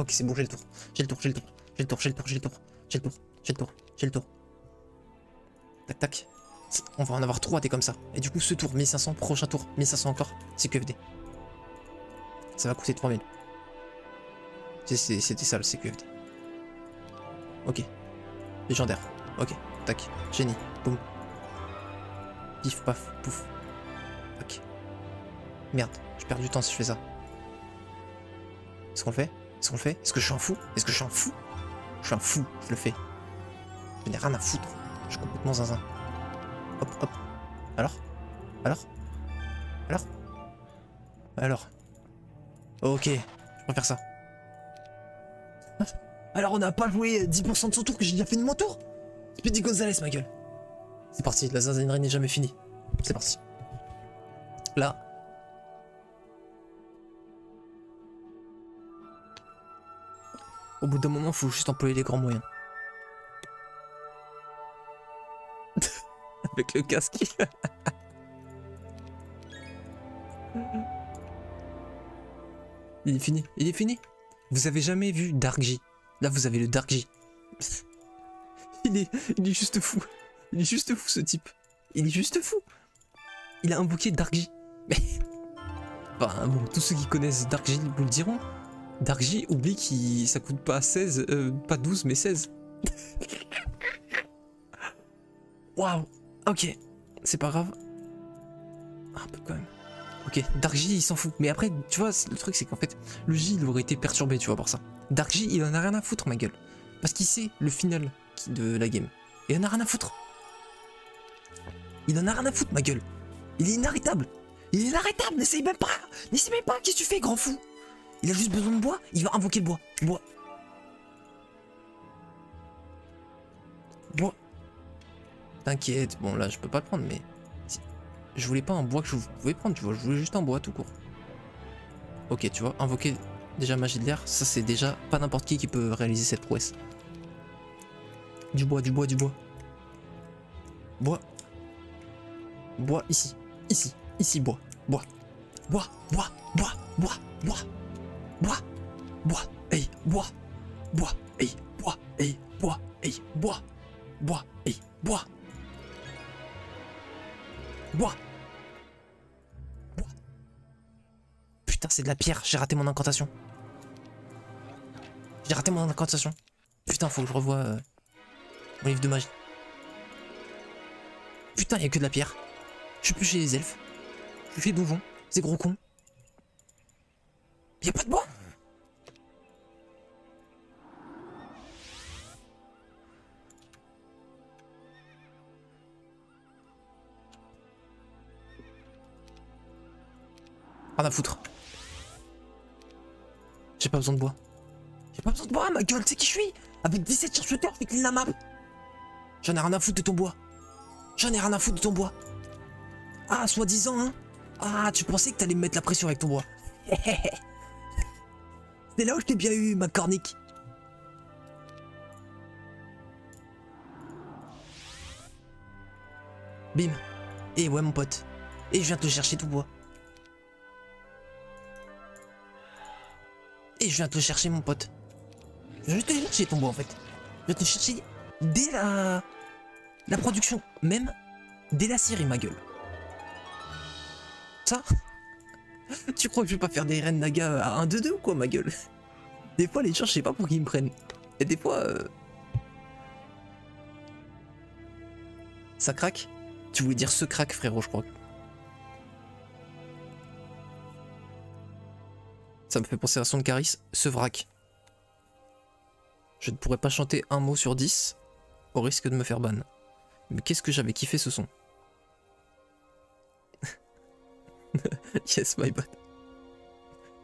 Ok, c'est bon, j'ai le tour. J'ai le tour, j'ai le tour. J'ai le tour, j'ai le tour, j'ai le tour. J'ai le tour, j'ai le tour, j'ai le tour. Tac, tac. On va en avoir 3 des comme ça. Et du coup, ce tour, 1500, prochain tour, 1500 encore. C'est QFD. Ça va coûter 3000. C'était ça le CQFD. Ok. Légendaire. Ok. Tac. Génie. Boum. Pif, paf, pouf. Ok. Merde. Je perds du temps si je fais ça. Est-ce qu'on le fait? Est-ce qu'on le fait? Est-ce que je suis un fou? Est-ce que je suis un fou? Je suis un fou. Je le fais. Je n'ai rien à foutre. Je suis complètement zinzin. Hop, hop. Alors? Alors? Alors? Alors? Ok. Je préfère ça. Alors on n'a pas joué 10% de son tour que j'ai déjà fini mon tour. Speedy Gonzalez ma gueule. C'est parti, la zinzinerie n'est jamais finie. C'est parti. Là. Au bout d'un moment, faut juste employer les grands moyens. Avec le casque. Il est fini, il est fini. Vous avez jamais vu Dark J? Là vous avez le Dark J. il est juste fou. Il est juste fou ce type. Il est juste fou. Il a un bouquet Dark J. Mais... Enfin bon, tous ceux qui connaissent Dark J vous le diront. Dark J, oublie que ça coûte pas 16, pas 12 mais 16. Waouh. Ok, c'est pas grave. Un peu quand même. Ok, Dark J il s'en fout. Mais après, tu vois, le truc c'est qu'en fait, le J il aurait été perturbé, tu vois, par ça. Dark J il en a rien à foutre, ma gueule. Parce qu'il sait le final de la game. Il en a rien à foutre. Il en a rien à foutre, ma gueule. Il est inarrêtable. Il est inarrêtable, n'essaye même pas. N'essaye même pas, qu'est-ce que tu fais, grand fou? Il a juste besoin de bois, il va invoquer le bois. Bois. Bois. T'inquiète, bon là je peux pas le prendre, mais... Je voulais pas un bois que je pouvais prendre, tu vois, je voulais juste un bois tout court. Ok, tu vois, invoquer déjà magie de l'air, ça c'est déjà pas n'importe qui peut réaliser cette prouesse. Du bois, du bois, du bois. Bois. Bois ici, ici, ici, bois, bois. Bois, bois, bois, bois, bois. Bois, bois, hey, bois, bois, hey, bois, hey, bois, hey, bois, bois, hey, bois. Bois. Bois. Putain, c'est de la pierre, j'ai raté mon incantation. J'ai raté mon incantation. Putain, faut que je revoie mon livre de magie. Putain, il y a que de la pierre. Je suis plus chez les elfes. Je suis chez Donjon, ces gros cons. Il y a pas de bois. Rien à foutre. J'ai pas besoin de bois. J'ai pas besoin de bois, ma gueule, tu sais qui je suis? Avec 17 chercheurs, fait clean la map. J'en ai rien à foutre de ton bois. J'en ai rien à foutre de ton bois. Ah, soi-disant, hein. Ah, tu pensais que t'allais me mettre la pression avec ton bois. C'est là où je t'ai bien eu, ma cornique. Bim. Et ouais, mon pote. Et je viens te chercher ton bois. Et je viens te chercher, mon pote. Je vais te chercher ton bois, en fait. Je vais te chercher dès la production, même dès la série, ma gueule. Ça? Tu crois que je vais pas faire des Ren Naga à 1-2-2 ou quoi, ma gueule? Des fois, les gens, je sais pas pour qui ils me prennent. Et des fois... Ça craque? Tu voulais dire ce craque, frérot, je crois. Ça me fait penser à son de Caris, ce vrac. Je ne pourrais pas chanter un mot sur 10 au risque de me faire ban. Mais qu'est-ce que j'avais kiffé ce son. Yes, my bad.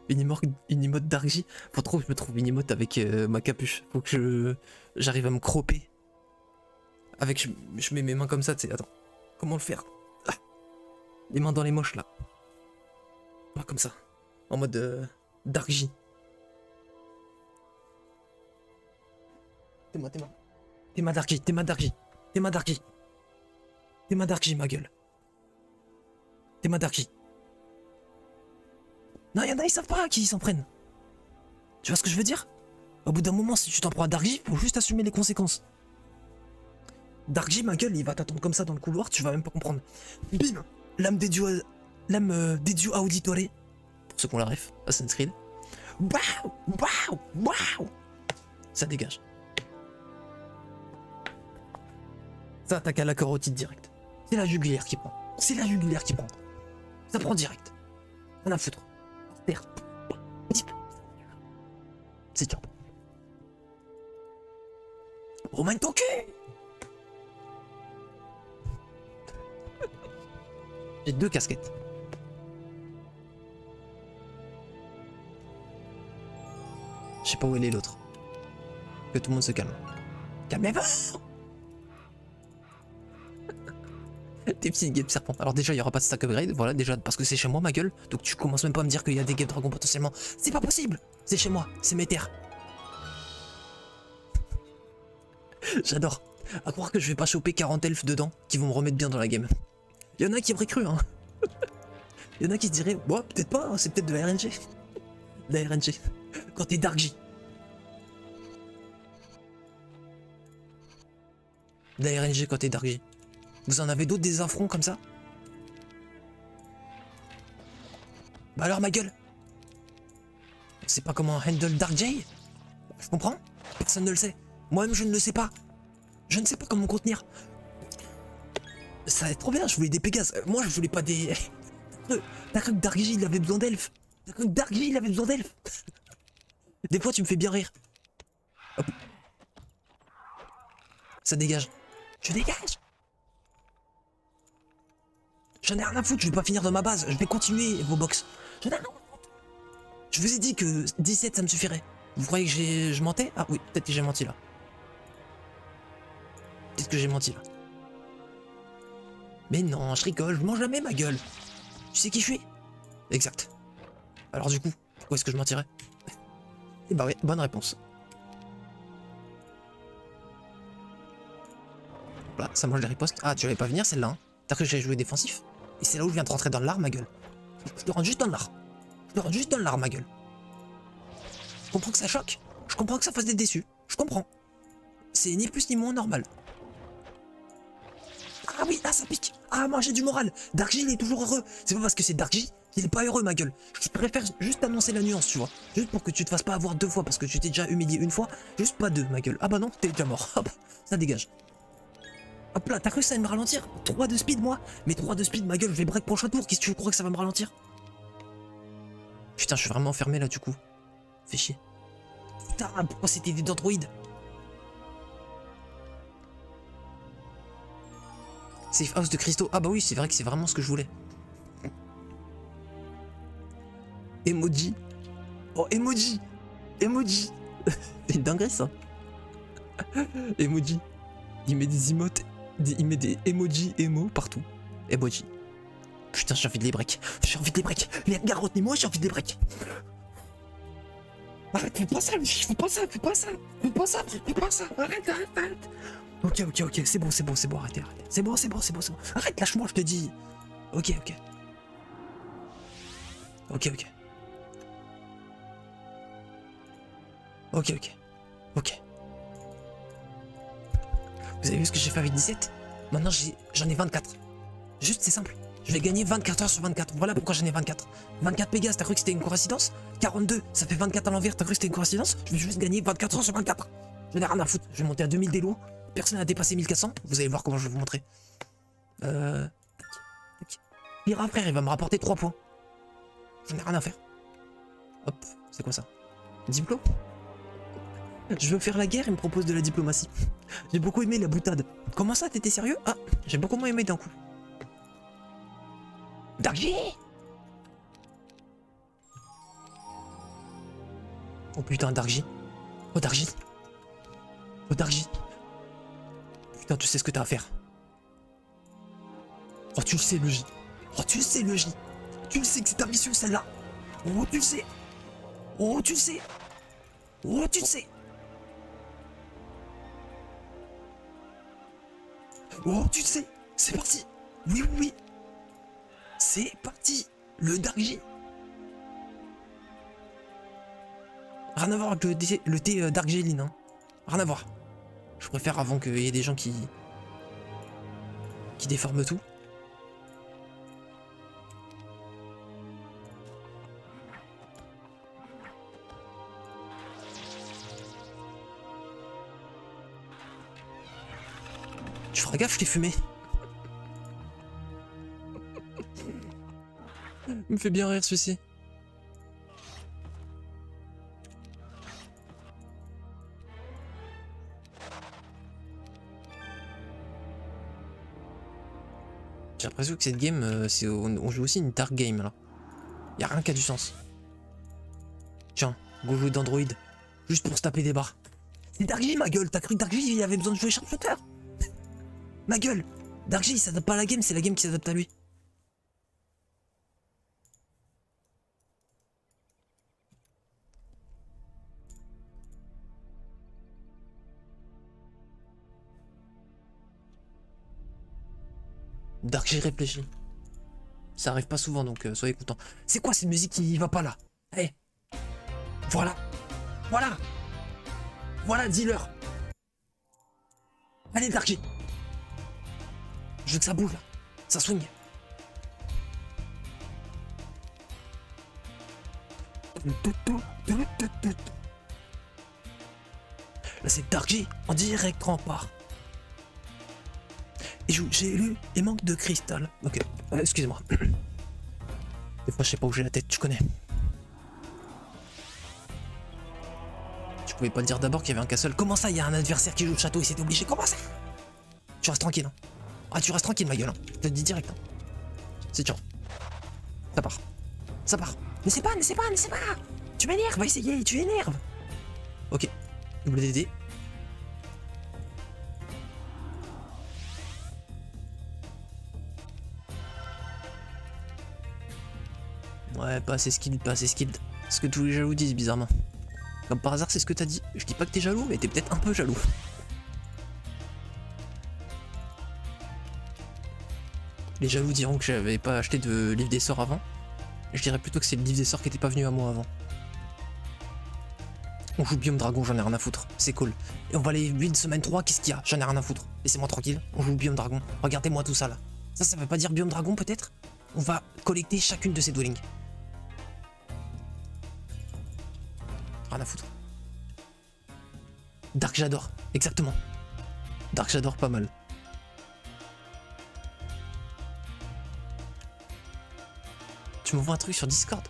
Unimote Darkji. Faut trop que je me trouve Unimote avec ma capuche. Faut que j'arrive à me cropper. Avec, je mets mes mains comme ça, tu sais. Attends. Comment le faire? Ah. Les mains dans les moches, là. Pas comme ça. En mode Darkji. T'es ma. T'es ma Darkji, t'es ma Darkji. T'es ma Darkji. T'es ma Darkji, ma gueule. T'es ma Darkji. Non, y'en a, ils savent pas à qui ils s'en prennent. Tu vois ce que je veux dire? Au bout d'un moment, si tu t'en prends à Darkji, faut juste assumer les conséquences. Darkji, ma gueule, il va t'attendre comme ça dans le couloir, tu vas même pas comprendre. Bim! Lame des dieux auditore. Pour ceux qui ont la ref, Assassin's Creed. Waouh! Waouh! Waouh! Ça dégage. Ça attaque à la carotide direct. C'est la jugulaire qui prend. C'est la jugulaire qui prend. Ça prend direct. Rien à foutre. Terre. C'est tiens. Romain ton cul. J'ai 2 casquettes. Je sais pas où elle est l'autre. Que tout le monde se calme. Calmez-vous. Des petits guêpes serpents. Alors déjà, il n'y aura pas de stack upgrade. Voilà, déjà, parce que c'est chez moi, ma gueule. Donc tu commences même pas à me dire qu'il y a des guêpes dragons potentiellement. C'est pas possible. C'est chez moi. C'est mes terres. J'adore. À croire que je vais pas choper 40 elfes dedans qui vont me remettre bien dans la game. Il y en a qui auraient cru, hein. Il y en a qui se diraient, bon, peut-être pas, hein, c'est peut-être de la RNG. De la RNG. Quand t'es Darkji. De la RNG quand t'es Darkji. Vous en avez d'autres des affronts comme ça? Bah alors ma gueule. On sait pas comment handle Darkji? Je comprends. Personne ne le sait. Moi-même je ne le sais pas. Je ne sais pas comment contenir. Ça va être trop bien, je voulais des Pégases. Moi je voulais pas des... T'as cru que Darkji il avait besoin d'elfes? T'as cru que Darkji il avait besoin d'elfes? Des fois tu me fais bien rire. Hop. Ça dégage. Je dégage. J'en ai rien à foutre, je vais pas finir dans ma base. Je vais continuer vos box. J'en ai rien à foutre. Je vous ai dit que 17 ça me suffirait. Vous croyez que je mentais? Ah oui, peut-être que j'ai menti là. Peut-être que j'ai menti là. Mais non, je rigole, je mange jamais ma gueule. Tu sais qui je suis? Exact. Alors du coup, pourquoi est-ce que je mentirais? Eh bah ouais, bonne réponse. Là, ça mange des ripostes. Ah, tu allais pas venir celle-là, hein. T'as cru que j'allais jouer défensif? Et c'est là où je viens de rentrer dans l'art, ma gueule. Je te rentre juste dans l'art. Je te rentre juste dans l'art, ma gueule. Je comprends que ça choque. Je comprends que ça fasse des déçus. Je comprends. C'est ni plus ni moins normal. Ah oui, ah ça pique. Ah moi j'ai du moral. Darkji il est toujours heureux. C'est pas parce que c'est Darkji qu'il est pas heureux, ma gueule. Je préfère juste annoncer la nuance, tu vois. Juste pour que tu te fasses pas avoir 2 fois parce que tu t'es déjà humilié une fois. Juste pas 2, ma gueule. Ah bah non, t'es déjà mort. Hop, ça dégage. Hop là, t'as cru que ça allait me ralentir? 3 de speed moi? Mais 3 de speed, ma gueule, je vais break prochain tour. Qu'est-ce que tu crois que ça va me ralentir? Putain, je suis vraiment enfermé là du coup. Fais chier. Putain, pourquoi c'était des androïdes? Safe house de cristaux. Ah bah oui, c'est vrai que c'est vraiment ce que je voulais. Emoji. Oh, emoji. Emoji. C'est une dinguerie ça. Emoji. Il met des emotes. Il met des emojis emo partout. Emoji. Putain, j'ai envie de les break. J'ai envie de les break. Les gars, retenez-moi, j'ai envie de les break. Arrête, fais pas ça, fais pas ça, fais pas ça. Fais pas ça, fais pas ça. Arrête, arrête, arrête. Ok, ok, ok, c'est bon, c'est bon, c'est bon, arrêtez, arrêtez. C'est bon, c'est bon, c'est bon, c'est bon. Arrête, lâche-moi, je te dis. Ok, ok. Ok, ok. Ok, ok. Ok. Vous avez vu ce que j'ai fait avec 17? Maintenant, j'en ai 24. Juste, c'est simple. Je vais gagner 24 heures sur 24. Voilà pourquoi j'en ai 24. 24 Pégases, t'as cru que c'était une coïncidence? 42, ça fait 24 à l'envers, t'as cru que c'était une coïncidence? Je vais juste gagner 24 heures sur 24. Je n'ai rien à foutre. Je vais monter à 2000 d'élo. Personne n'a dépassé 1400. Vous allez voir comment je vais vous montrer. Mira, frère, il va me rapporter 3 points. J'en ai rien à faire. Hop, c'est quoi ça? Diplôme? Je veux faire la guerre, il me propose de la diplomatie. J'ai beaucoup aimé la boutade. Comment ça, t'étais sérieux? Ah, j'ai beaucoup moins aimé d'un coup. Darkji! Oh putain, Darkji. Oh Darkji. Oh Darkji. Putain, tu sais ce que t'as à faire. Oh, tu le sais, le J. Oh, tu le sais, le J. Tu le sais que c'est ta mission, celle-là. Oh, tu le sais. Oh, tu le sais. Oh, tu le sais. Oh, tu le sais. C'est parti. Oui, oui, oui. C'est parti. Le Darkji. Rien à voir avec le thé Dark Géline, hein. Rien à voir. Je préfère avant qu'il y ait des gens qui déforment tout. Tu feras gaffe, je t'ai fumé. Il me fait bien rire celui-ci. J'ai l'impression que cette game, on joue aussi une dark game là. Y a rien qui a du sens. Tiens, go jouer d'Android. Juste pour se taper des barres. C'est Darkgy ma gueule, t'as cru que Darkgy il avait besoin de jouer Sharpshooter? Ma gueule. Darkgy il s'adapte pas à la game, c'est la game qui s'adapte à lui. Darkgy réfléchit. Ça arrive pas souvent donc soyez contents. C'est quoi cette musique qui va pas là? Eh, voilà. Voilà. Voilà, dis-leur. Allez Darkgy. Je veux que ça bouge là. Ça swing. Là c'est Darkgy en direct rempart. Et j'ai lu et manque de cristal. Ok, excusez-moi. Des fois je sais pas où j'ai la tête, tu connais. Tu pouvais pas le dire d'abord qu'il y avait un castle. Comment ça il y a un adversaire qui joue le château et s'est obligé? Comment ça? Tu restes tranquille hein. Ah tu restes tranquille ma gueule hein. Je te le dis direct hein. C'est dur. Ça part. Ça part. Ne sais pas, ne sais pas, ne sais pas. Tu m'énerves, va essayer, tu énerves. Ok. WDD. Ouais, pas assez skilled, pas assez skilled. Ce que tous les jaloux disent bizarrement. Comme par hasard, c'est ce que t'as dit. Je dis pas que t'es jaloux, mais t'es peut-être un peu jaloux. Les jaloux diront que j'avais pas acheté de livre des sorts avant. Je dirais plutôt que c'est le livre des sorts qui était pas venu à moi avant. On joue Biome Dragon, j'en ai rien à foutre. C'est cool. Et on va aller build semaine 3, qu'est-ce qu'il y a? J'en ai rien à foutre. Laissez-moi tranquille. On joue Biome Dragon. Regardez-moi tout ça là. Ça veut pas dire Biome Dragon peut-être? On va collecter chacune de ces dwellings. Rien à foutre. Dark j'adore, exactement. Dark j'adore pas mal. Tu m'envoies un truc sur Discord?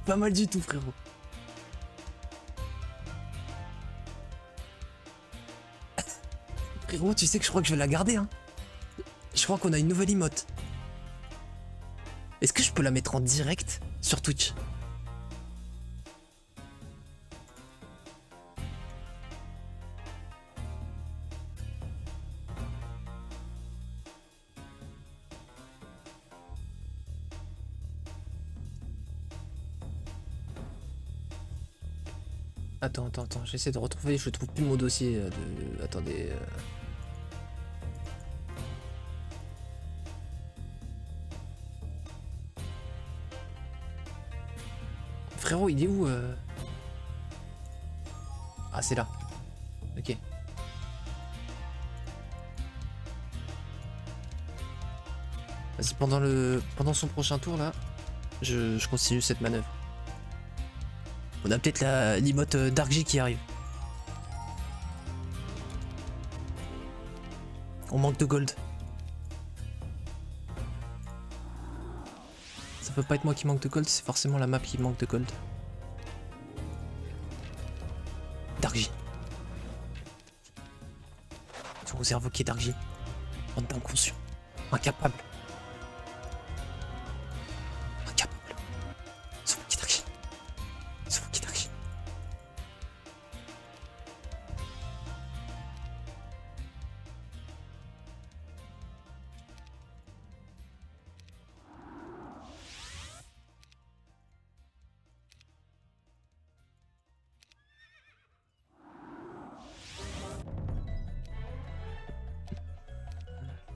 Pas mal du tout frérot. Frérot tu sais que je crois que je vais la garder hein. Je crois qu'on a une nouvelle emote. Est-ce que je peux la mettre en direct sur Twitch? Attends, j'essaie de retrouver, je trouve plus mon dossier de... Attendez... Frérot, il est où Ah, c'est là. Ok. Vas-y, pendant son prochain tour, là, je continue cette manœuvre. On a peut-être l'emote Darkgy qui arrive. On manque de gold. Ça peut pas être moi qui manque de gold, c'est forcément la map qui manque de gold. Darkgy. Ils ont osé invoquer Darkgy. Bande d'inconscients. Incapable. Incapable. C'est vous qui Darkgy. C'est vous qui Darkgy.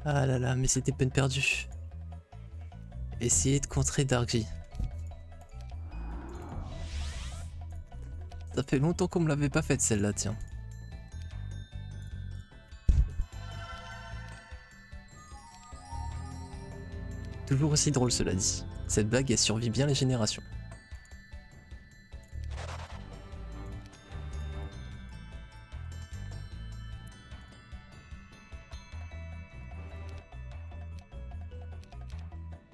Ah là là, mais c'était peine perdue. Essayer de contrer Darkji. Ça fait longtemps qu'on me l'avait pas faite celle-là, tiens. Toujours aussi drôle cela dit. Cette blague elle survit bien les générations.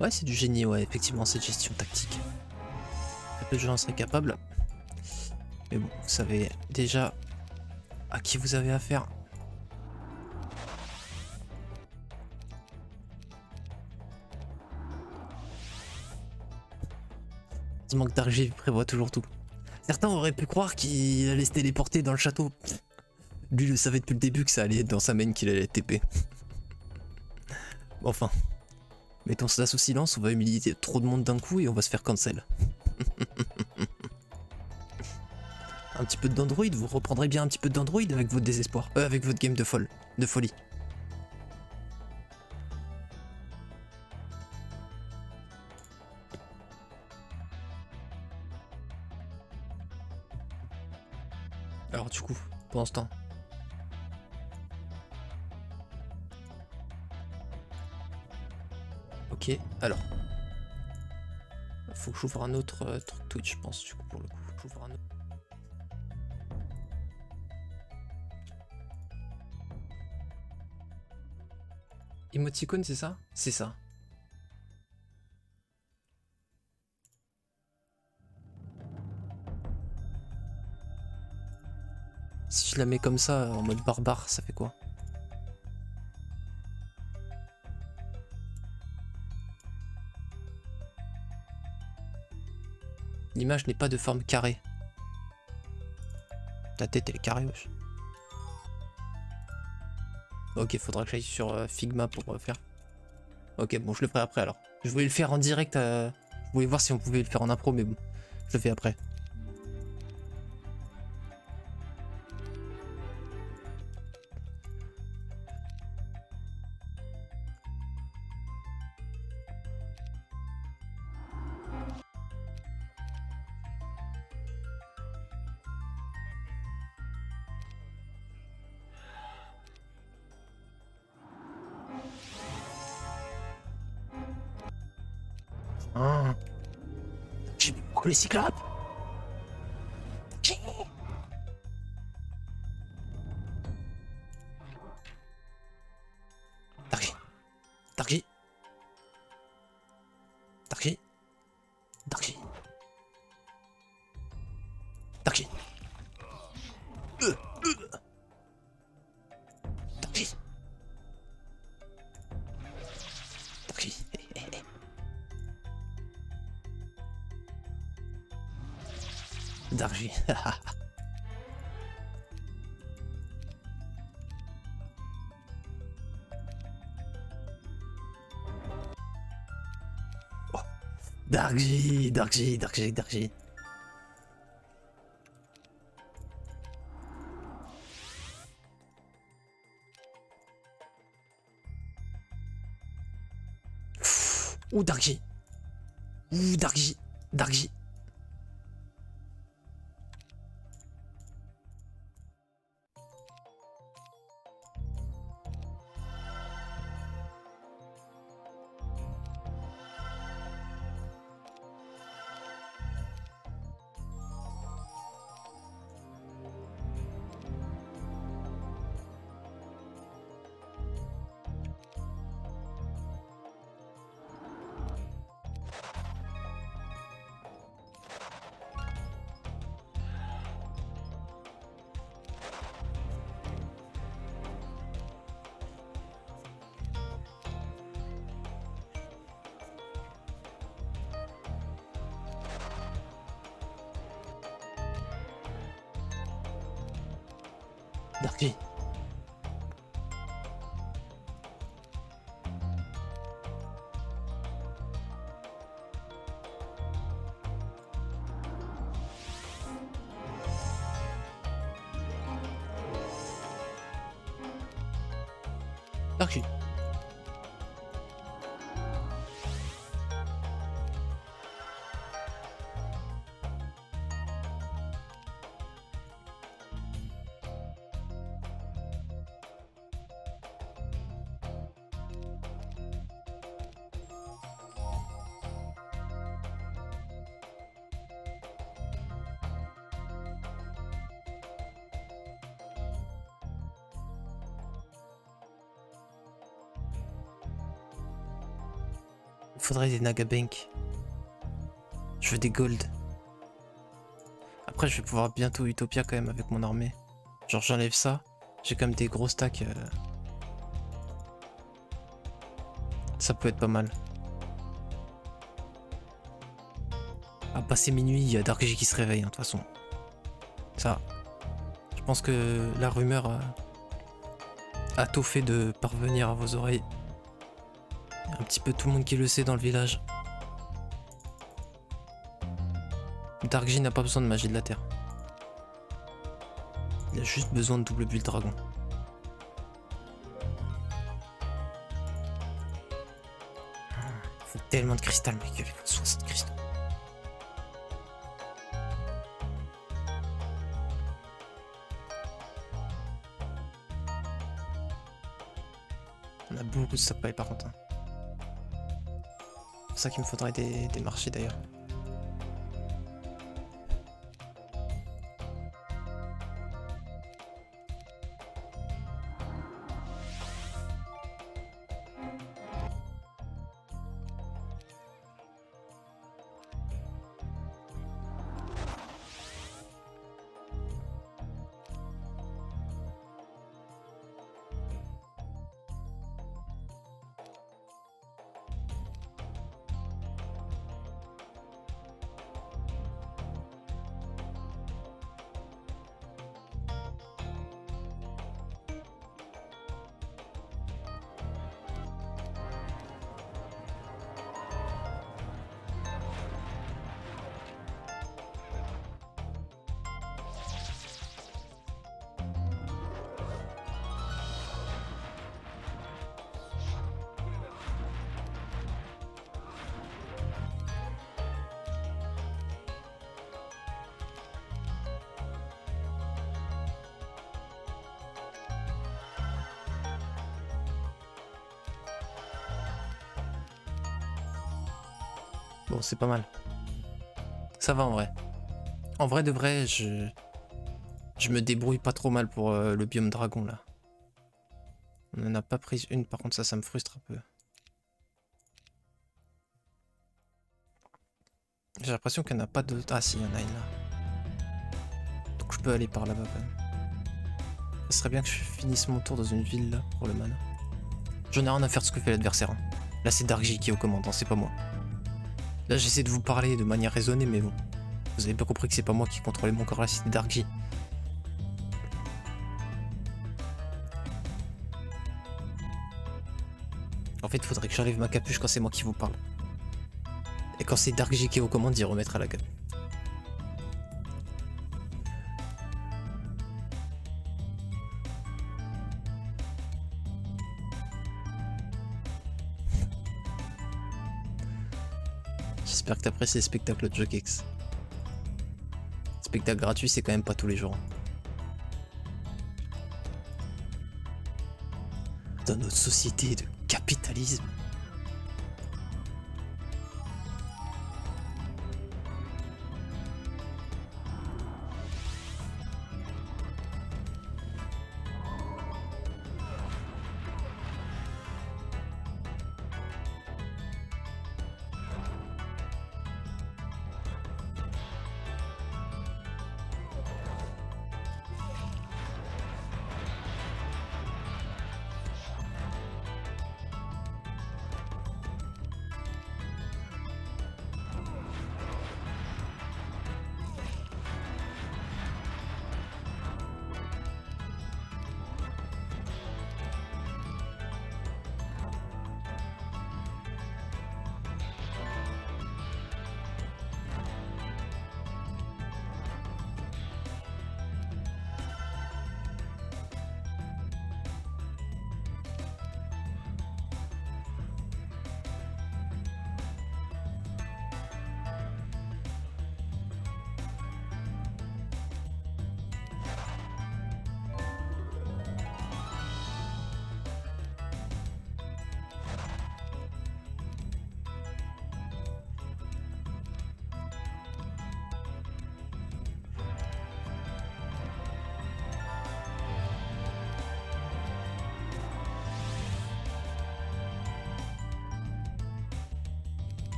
Ouais, c'est du génie, ouais, effectivement, cette gestion tactique. Peu de gens en seraient capables. Mais bon, vous savez déjà à qui vous avez affaire. Heureusement que Darkji prévoit toujours tout. Certains auraient pu croire qu'il allait se téléporter dans le château. Lui le savait depuis le début que ça allait être dans sa main qu'il allait TP. Bon, enfin. Mettons cela sous silence, on va humilier trop de monde d'un coup et on va se faire cancel. Un petit peu d'Android, vous reprendrez bien un petit peu d'Android avec votre désespoir. Avec votre game de folie. Alors du coup, pendant ce temps. Ok, alors. Faut que j'ouvre un autre truc Twitch, je pense, du coup, pour le coup. J'ouvre un autre. Emoticon, c'est ça? C'est ça. Si je la mets comme ça, en mode barbare, ça fait quoi? L'image n'est pas de forme carrée. Ta tête elle est carrée, wesh. Ok, faudra que j'aille sur Figma pour faire. Ok, bon, je le ferai après alors. Je voulais le faire en direct. Je voulais voir si on pouvait le faire en impro, mais bon, je le fais après. Ah. J'ai vu pourquoi les cyclopes. Darkji. Darkji. Darkji. Darkji. Darkji. Darkji. Darkji. Darkji. Oh. Darkji. Ouh, Darkji. Ouh, Darkji. Darkji. Darkji. faudrait des Nagabank. Je veux des gold. Après, je vais pouvoir bientôt Utopia quand même avec mon armée. Genre, j'enlève ça. J'ai quand même des gros stacks. Ça peut être pas mal. À passer minuit, il y a Darkji qui se réveille, hein, de toute façon. Ça. Je pense que la rumeur a tout fait de parvenir à vos oreilles. Il y a un petit peu tout le monde qui le sait dans le village. Darkji n'a pas besoin de magie de la terre. Il a juste besoin de double bulle dragon. Il faut tellement de cristal, mec, avec 60 cristaux. On a beaucoup de stockpile par contre. C'est pour ça qu'il me faudrait des marchés d'ailleurs. Bon, c'est pas mal. Ça va en vrai. En vrai de vrai, je me débrouille pas trop mal pour le biome dragon là. On en a pas pris une, par contre ça me frustre un peu. J'ai l'impression qu'il n'y en a pas d'autres. Ah si, il y en a une là. Donc je peux aller par là-bas quand même. Ça serait bien que je finisse mon tour dans une ville là pour le mana. J'en ai rien à faire de ce que fait l'adversaire. Hein. Là c'est Darkji qui est aux commandes, hein, c'est pas moi. Là j'essaie de vous parler de manière raisonnée mais bon. Vous avez pas compris que c'est pas moi qui contrôlais mon corps là, c'était Darkji. En fait il faudrait que j'enlève ma capuche quand c'est moi qui vous parle. Et quand c'est Darkji qui est aux commandes, d'y remettre à la capuche. J'espère que t'apprécies les spectacles de Jokex. Spectacle gratuit, c'est quand même pas tous les jours. Dans notre société de capitalisme.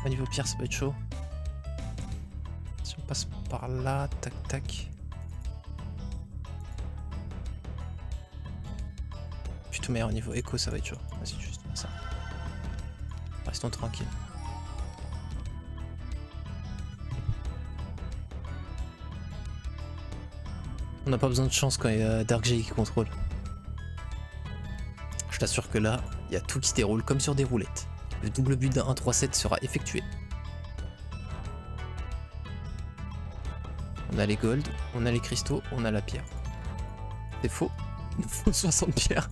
Au niveau pierre, ça peut être chaud. Si on passe par là, tac tac. Plutôt meilleur au niveau écho, ça va être chaud. Vas-y, juste ça. Restons tranquilles. On n'a pas besoin de chance quand il y a Darkjay qui contrôle. Je t'assure que là, il y a tout qui se déroule comme sur des roulettes. Le double but d'un 1-3-7 sera effectué. On a les golds, on a les cristaux, on a la pierre. C'est faux. Il nous faut 60 pierres.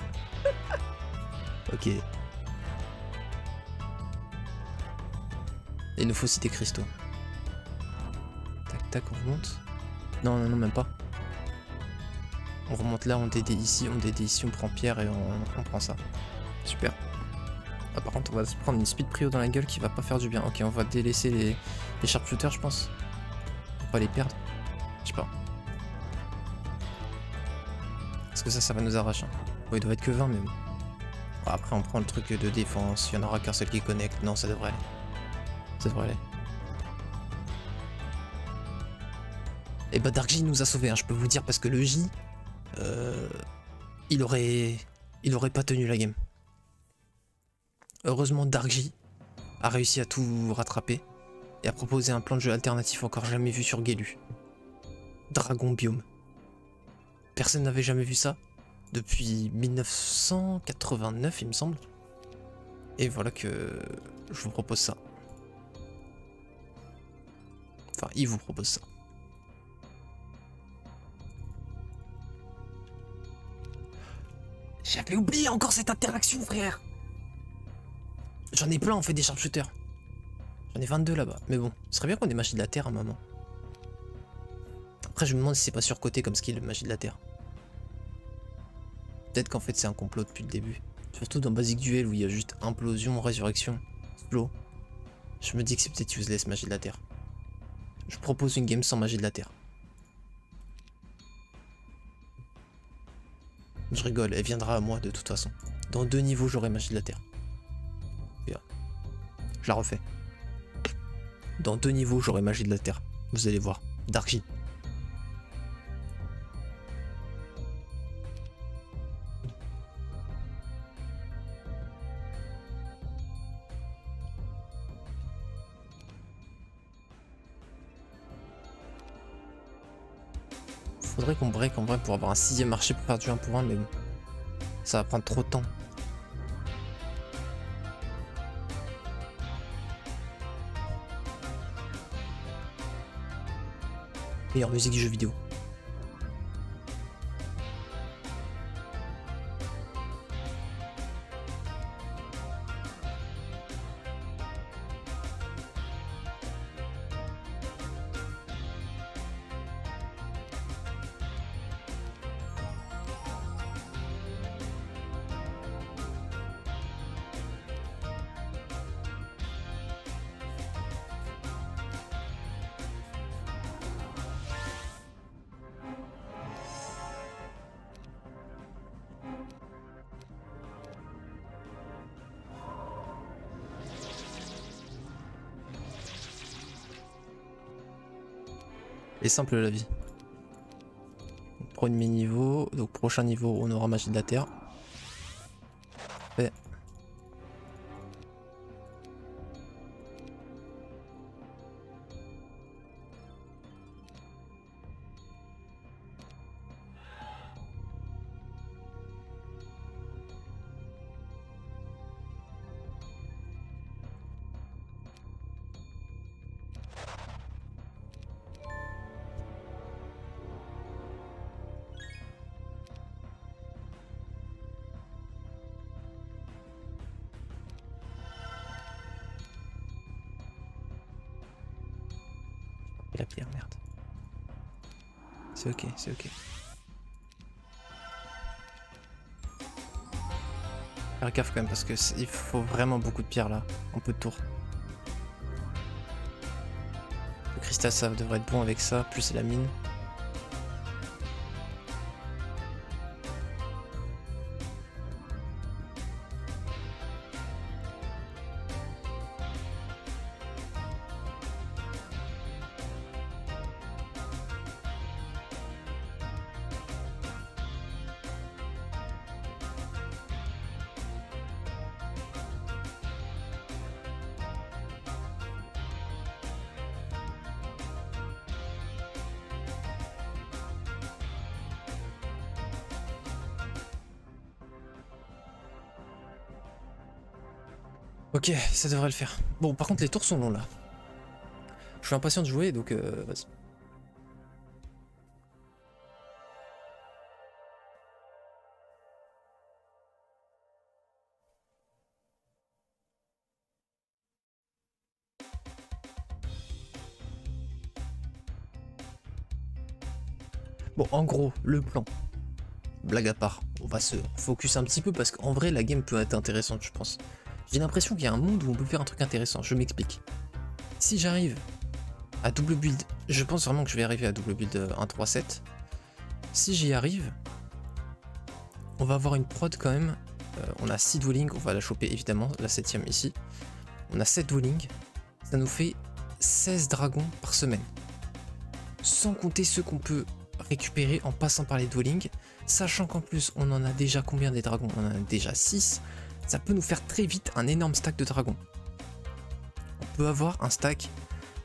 Ok. Et il nous faut aussi des cristaux. Tac tac, on remonte. Non, non, non, même pas. On remonte là, on DD ici, on prend pierre et on prend ça. Super. Ah, par contre, on va se prendre une speed prio dans la gueule qui va pas faire du bien. Ok, on va délaisser les sharpshooters, je pense. Pour pas les perdre. Je sais pas. Parce que ça va nous arracher. Bon, il doit être que 20, mais bon. Bon, après, on prend le truc de défense. Il y en aura qu'un seul qui connecte. Non, ça devrait aller. Ça devrait aller. Et bah, Darkjay nous a sauvés, hein, je peux vous dire, parce que le J, il aurait pas tenu la game. Heureusement, Darkjay a réussi à tout rattraper et a proposé un plan de jeu alternatif encore jamais vu sur Gelu. Dragon Biome. Personne n'avait jamais vu ça depuis 1989, il me semble. Et voilà que je vous propose ça. Enfin, il vous propose ça. J'avais oublié encore cette interaction, frère. J'en ai plein, on fait des sharpshooters. J'en ai 22 là-bas. Mais bon, ce serait bien qu'on ait magie de la terre à un moment. Après, je me demande si c'est pas surcoté comme skill, magie de la terre. Peut-être qu'en fait, c'est un complot depuis le début. Surtout dans Basic Duel où il y a juste implosion, résurrection, slow. Je me dis que c'est peut-être useless, magie de la terre. Je propose une game sans magie de la terre. Je rigole, elle viendra à moi de toute façon. Dans 2 niveaux, j'aurai magie de la terre. Je la refais. Dans 2 niveaux, j'aurai magie de la terre. Vous allez voir. Darkjay. Faudrait qu'on break en vrai pour avoir un 6ème marché pour faire du 1 pour 1, mais bon. Ça va prendre trop de temps. Meilleure musique du jeu vidéo. Et simple la vie. Premier niveau, donc prochain niveau on aura magie de la terre. Fait. La pierre, merde. C'est ok, c'est ok. Faire gaffe quand même parce que il faut vraiment beaucoup de pierres là, en peu de tours. Le cristal ça devrait être bon avec ça, plus la mine. Ok, ça devrait le faire. Bon, par contre, les tours sont longs là. Je suis impatient de jouer, donc vas-y. Bon, en gros, le plan. Blague à part, on va se focus un petit peu parce qu'en vrai, la game peut être intéressante, je pense. J'ai l'impression qu'il y a un monde où on peut faire un truc intéressant, je m'explique. Si j'arrive à double build, je pense vraiment que je vais arriver à double build 1.3.7. Si j'y arrive, on va avoir une prod quand même. On a 6 dwellings, on va la choper évidemment, la 7ème ici. On a 7 dwellings, ça nous fait 16 dragons par semaine. Sans compter ceux qu'on peut récupérer en passant par les dwellings. Sachant qu'en plus on en a déjà combien des dragons? On en a déjà 6. Ça peut nous faire très vite un énorme stack de dragons. On peut avoir un stack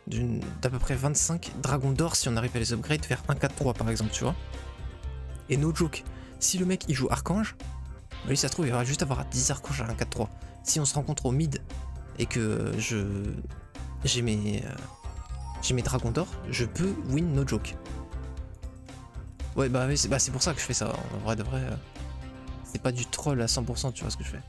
d'à peu près 25 dragons d'or si on arrive à les upgrade vers 1.4.3 par exemple, tu vois. Et no joke, si le mec il joue archange, lui ça se trouve il va juste avoir 10 archanges à 1.4.3. Si on se rencontre au mid et que j'ai mes dragons d'or, je peux win no joke. Ouais bah oui, c'est pour ça que je fais ça, en vrai de vrai. C'est pas du troll à 100%, tu vois ce que je fais.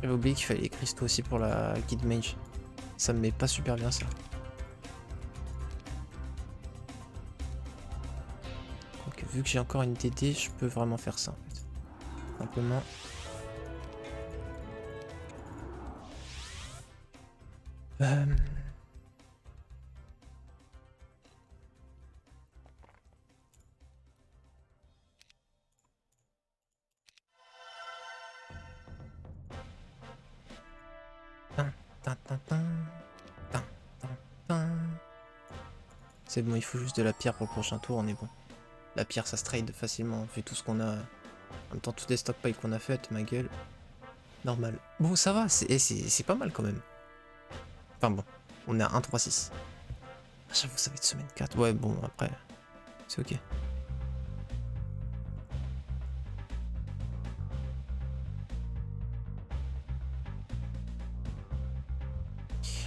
J'avais oublié qu'il fallait les cristaux aussi pour la guide mage. Ça me met pas super bien ça. Donc vu que j'ai encore une TD, je peux vraiment faire ça en fait. Simplement. C'est bon, il faut juste de la pierre pour le prochain tour, on est bon. La pierre ça se trade facilement, vu tout ce qu'on a. En même temps, toutes les stockpiles qu'on a faites, ma gueule. Normal. Bon, ça va, c'est pas mal quand même. Enfin bon, on est à 1.3.6. J'avoue, ça va être semaine 4. Ouais, bon, après, c'est ok.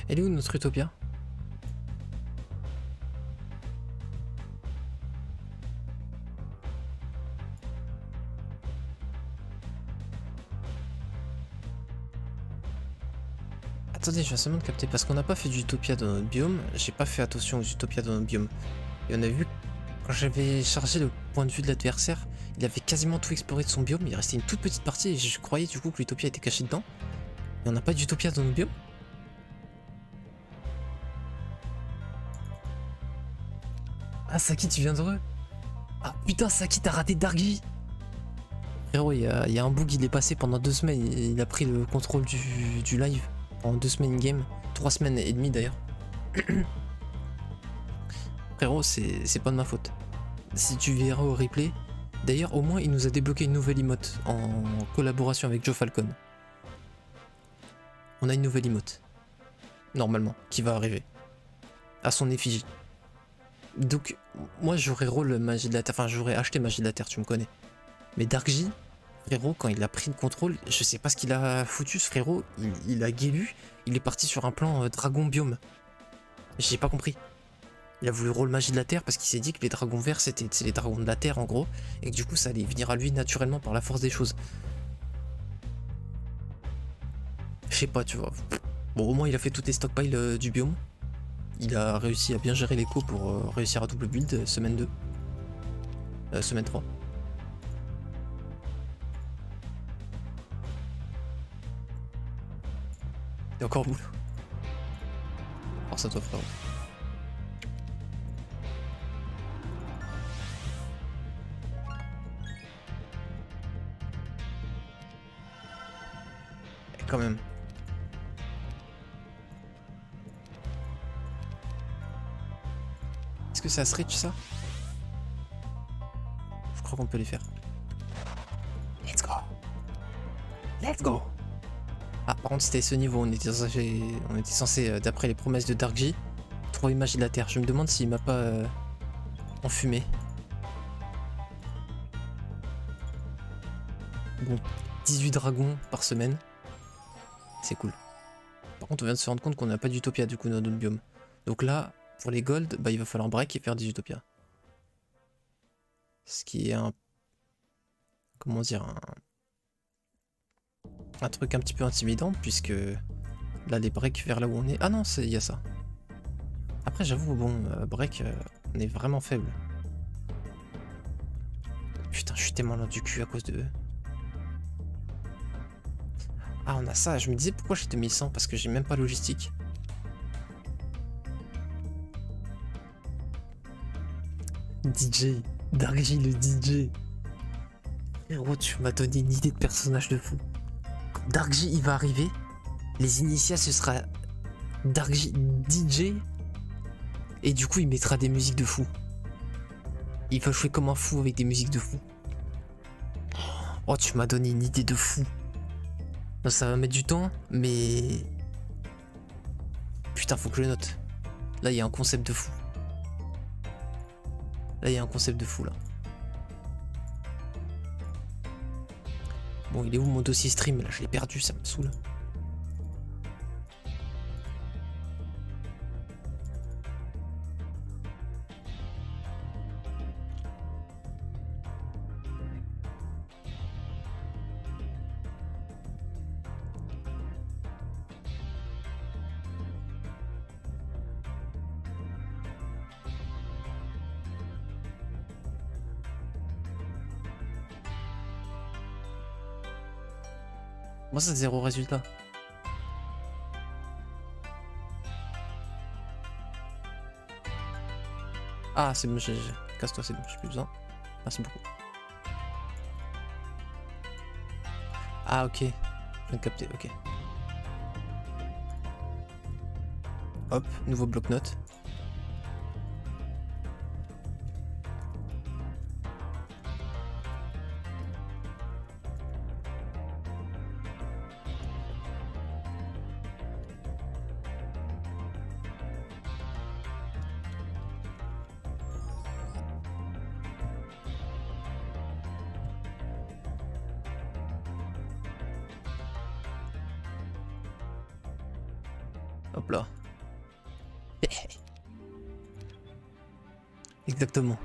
Elle est où notre utopia? Attendez, je viens seulement de capter, parce qu'on n'a pas fait d'utopia dans notre biome, j'ai pas fait attention aux utopias dans notre biome. Et on a vu, quand j'avais chargé le point de vue de l'adversaire, il avait quasiment tout exploré de son biome, il restait une toute petite partie et je croyais du coup que l'utopia était cachée dedans. Et on n'a pas d'utopia dans notre biome. Ah Saki, tu viens d'heureux. Ah putain Saki, t'as raté Darkvi. Frérot, il y a un bug, il est passé pendant 2 semaines, il a pris le contrôle du live. En 2 semaines in-game, 3 semaines et demie d'ailleurs. Frérot, c'est pas de ma faute. Si tu verras au replay, d'ailleurs au moins il nous a débloqué une nouvelle emote en collaboration avec Joe Falcon. On a une nouvelle emote, normalement, qui va arriver, à son effigie. Donc moi j'aurais roll magie de la terre, enfin j'aurais acheté magie de la terre, tu me connais. Mais Darkji, frérot, quand il a pris le contrôle, je sais pas ce qu'il a foutu ce frérot, il a guélu, il est parti sur un plan dragon biome. J'ai pas compris. Il a voulu roll magie de la terre parce qu'il s'est dit que les dragons verts c'est les dragons de la terre en gros, et que du coup ça allait venir à lui naturellement par la force des choses. Je sais pas, tu vois. Bon, au moins il a fait toutes les stockpiles du biome. Il a réussi à bien gérer l'écho pour réussir à double build semaine 2. Semaine 3. T'es encore boulot. Force à toi, frérot. Et quand même. Est-ce que ça se reach ça? Je crois qu'on peut les faire. Let's go. Let's go. Ah, par contre, c'était ce niveau. On était censé, d'après les promesses de Darkji, trouver magie de la terre. Je me demande s'il m'a pas enfumé. Bon, 18 dragons par semaine. C'est cool. Par contre, on vient de se rendre compte qu'on n'a pas d'utopia du coup dans notre biome. Donc là, pour les gold, bah, il va falloir break et faire des utopias. Ce qui est un... Comment dire, un truc un petit peu intimidant, puisque là, les breaks vers là où on est... Ah non, il y a ça. Après, j'avoue, bon, break, on est vraiment faible. Putain, je suis tellement loin du cul à cause de eux. Ah, on a ça. Je me disais pourquoi j'étais 1100, parce que j'ai même pas logistique. DJ, Darkji le DJ. Frérot, tu m'as donné une idée de personnage de fou. Quand Darkji il va arriver, les initiales ce sera Darkji DJ. Et du coup il mettra des musiques de fou. Il va jouer comme un fou avec des musiques de fou. Oh, tu m'as donné une idée de fou. Non, ça va mettre du temps, mais... Putain, faut que je le note. Là, il y a un concept de fou. Là, il y a un concept de fou, là. Bon, il est où mon dossier stream? Là, je l'ai perdu, ça me saoule. Moi, ça, 0 résultat. Ah, c'est bon, casse-toi, c'est bon, j'ai plus besoin. Merci beaucoup. Ah, ok. Je viens de capter, ok. Hop, nouveau bloc-notes. Hop là. Exactement.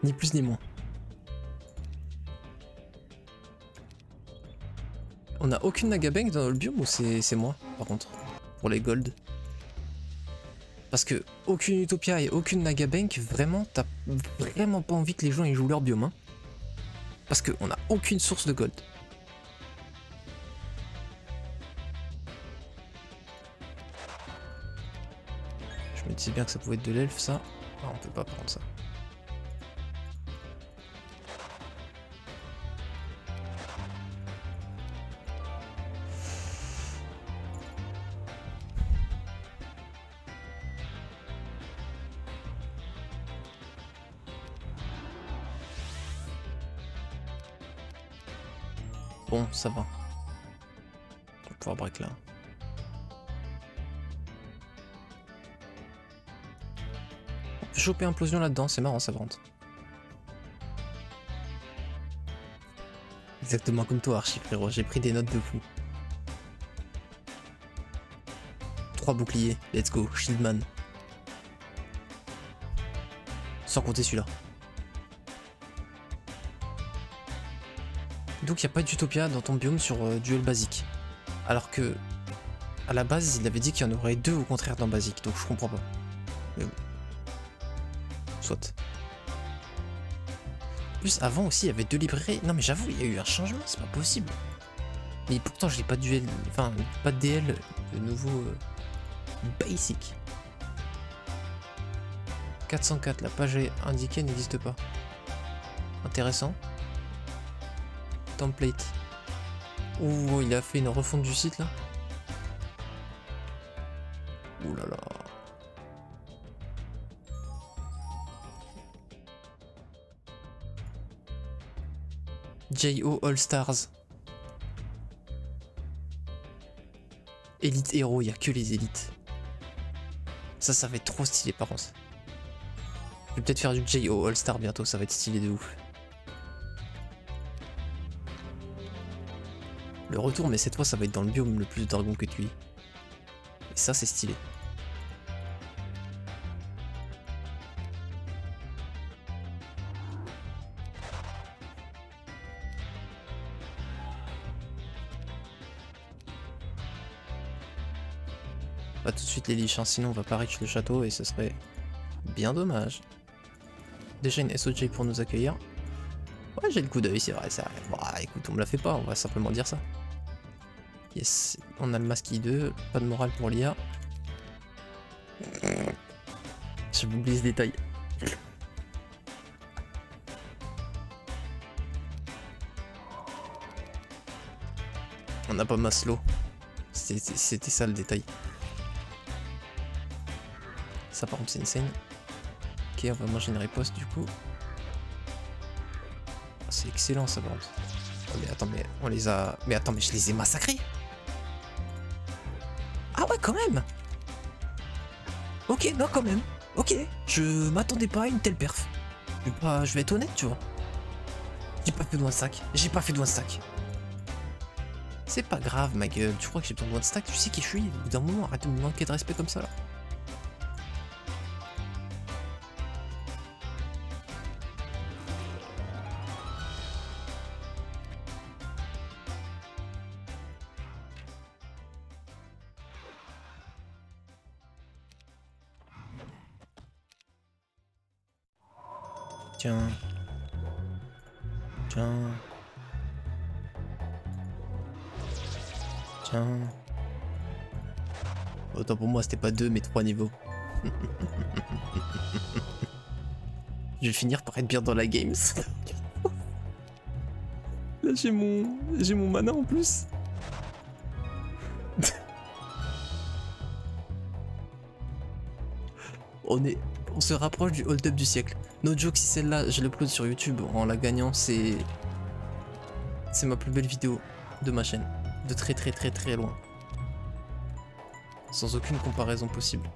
Ni plus ni moins. On a aucune Nagabank dans le biome ou c'est moi par contre pour les gold? Parce que aucune Utopia et aucune Nagabank, vraiment t'as vraiment pas envie que les gens y jouent leur biome hein. Parce qu'on a aucune source de gold. Je me disais bien que ça pouvait être de l'elfe ça. Ah, on peut pas prendre ça. Bon, ça va. On va pouvoir break là. On peut choper implosion là-dedans, c'est marrant ça rentre. Exactement comme toi Archie frérot, j'ai pris des notes de fou. 3 boucliers, let's go, Shieldman. Sans compter celui-là. Donc il n'y a pas d'utopia dans ton biome sur duel basique. Alors que à la base il avait dit qu'il y en aurait 2 au contraire dans basique, donc je comprends pas. Mais bon. Soit. plus, avant aussi, il y avait 2 librairies. Non, mais j'avoue, il y a eu un changement, c'est pas possible. Mais pourtant, j'ai pas de duel, enfin, pas de DL de nouveau basic. 404, la page indiquée n'existe pas. Intéressant. Template. Ouh, il a fait une refonte du site là. Ouh là là. JO All Stars. Elite Hero, il n'y a que les élites. Ça va être trop stylé par contre. Je vais peut-être faire du JO All Star bientôt, ça va être stylé de ouf. Le retour, mais cette fois ça va être dans le biome le plus dragon que tu es. Et ça c'est stylé. Pas tout de suite les liches, hein, sinon on va pas reach le château et ce serait bien dommage. Déjà une SOJ pour nous accueillir. Ouais, j'ai le coup d'œil, c'est vrai, c'est vrai. Bon, écoute, on me la fait pas, on va simplement dire ça. Yes, on a le masque I2, pas de morale pour l'IA. J'ai oublié ce détail. On n'a pas Maslow. C'était ça le détail. Ça par contre c'est insane. Ok, on va manger une riposte du coup. C'est excellent ça par contre. Oh, mais attends, mais on les a... Mais attends, mais je les ai massacrés. Ah ouais, quand même. Ok, non, quand même. Ok, je m'attendais pas à une telle perf. Je vais être honnête, tu vois. J'ai pas fait de one stack. J'ai pas fait de one stack. C'est pas grave, ma gueule. Tu crois que j'ai besoin de one stack? Tu sais qui je suis. Au bout d'un moment, arrête de me manquer de respect comme ça, là. Tiens. Tiens. Tiens. Autant pour moi, c'était pas 2 mais 3 niveaux. Je vais finir par être bien dans la games. Là, j'ai mon mana en plus. On se rapproche du hold-up du siècle. No joke, si celle-là, je l'upload sur YouTube en la gagnant, c'est ma plus belle vidéo de ma chaîne. De très très très très loin. Sans aucune comparaison possible.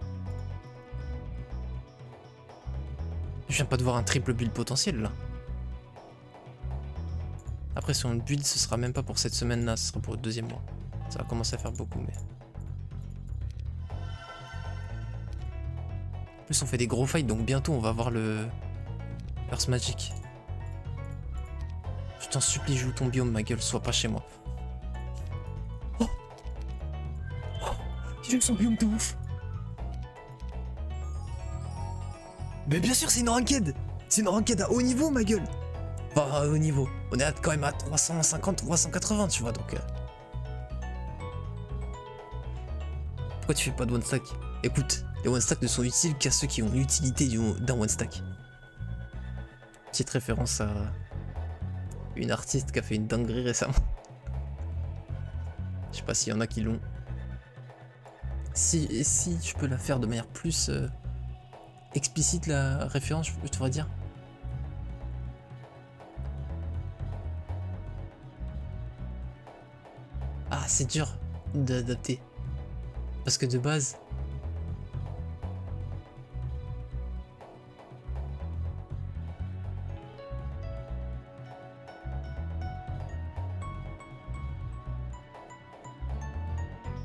Je viens pas de voir un triple build potentiel là. Après sur une build, ce sera même pas pour cette semaine-là, ce sera pour le 2e mois. Ça va commencer à faire beaucoup, mais... En plus on fait des gros fights, donc bientôt on va avoir le... Earth Magic. Je t'en supplie, joue ton biome, ma gueule, sois pas chez moi. Oh, il joue son biome de ouf. Mais bien sûr, c'est une ranked. C'est une ranked à haut niveau, ma gueule. Enfin, à haut niveau. On est quand même à 350, 380, tu vois, donc... Pourquoi tu fais pas de one stack? Écoute, les one stack ne sont utiles qu'à ceux qui ont l'utilité d'un one stack. Petite référence à une artiste qui a fait une dinguerie récemment. Je sais pas s'il y en a qui l'ont. Si je peux la faire de manière plus explicite, la référence, je devrais dire. Ah, c'est dur d'adapter. Parce que de base...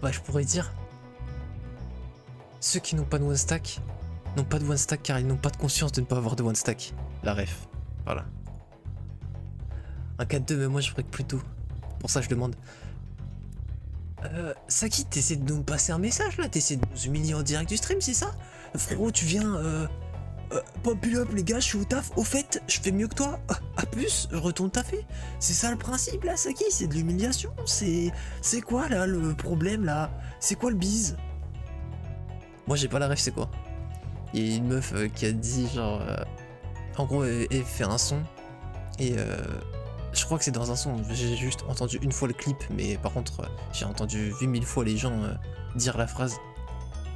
Bah, je pourrais dire... Ceux qui n'ont pas de one stack n'ont pas de one stack car ils n'ont pas de conscience de ne pas avoir de one stack. La ref. Voilà. Un 4-2, mais moi je ferais que plus tôt. Pour ça je demande. Saki, t'essaies de nous passer un message là? T'essaies de nous humilier en direct du stream, c'est ça? Frérot, tu viens Pop up les gars, je suis au taf. Au fait, je fais mieux que toi. À plus, je retourne taffer. C'est ça le principe là, Saki, c'est de l'humiliation. C'est quoi là le problème là? C'est quoi le bise? Moi j'ai pas la ref, c'est quoi? Il y a une meuf qui a dit genre... en gros, elle fait un son. Et je crois que c'est dans un son. J'ai juste entendu une fois le clip. Mais par contre, j'ai entendu 8000 fois les gens dire la phrase.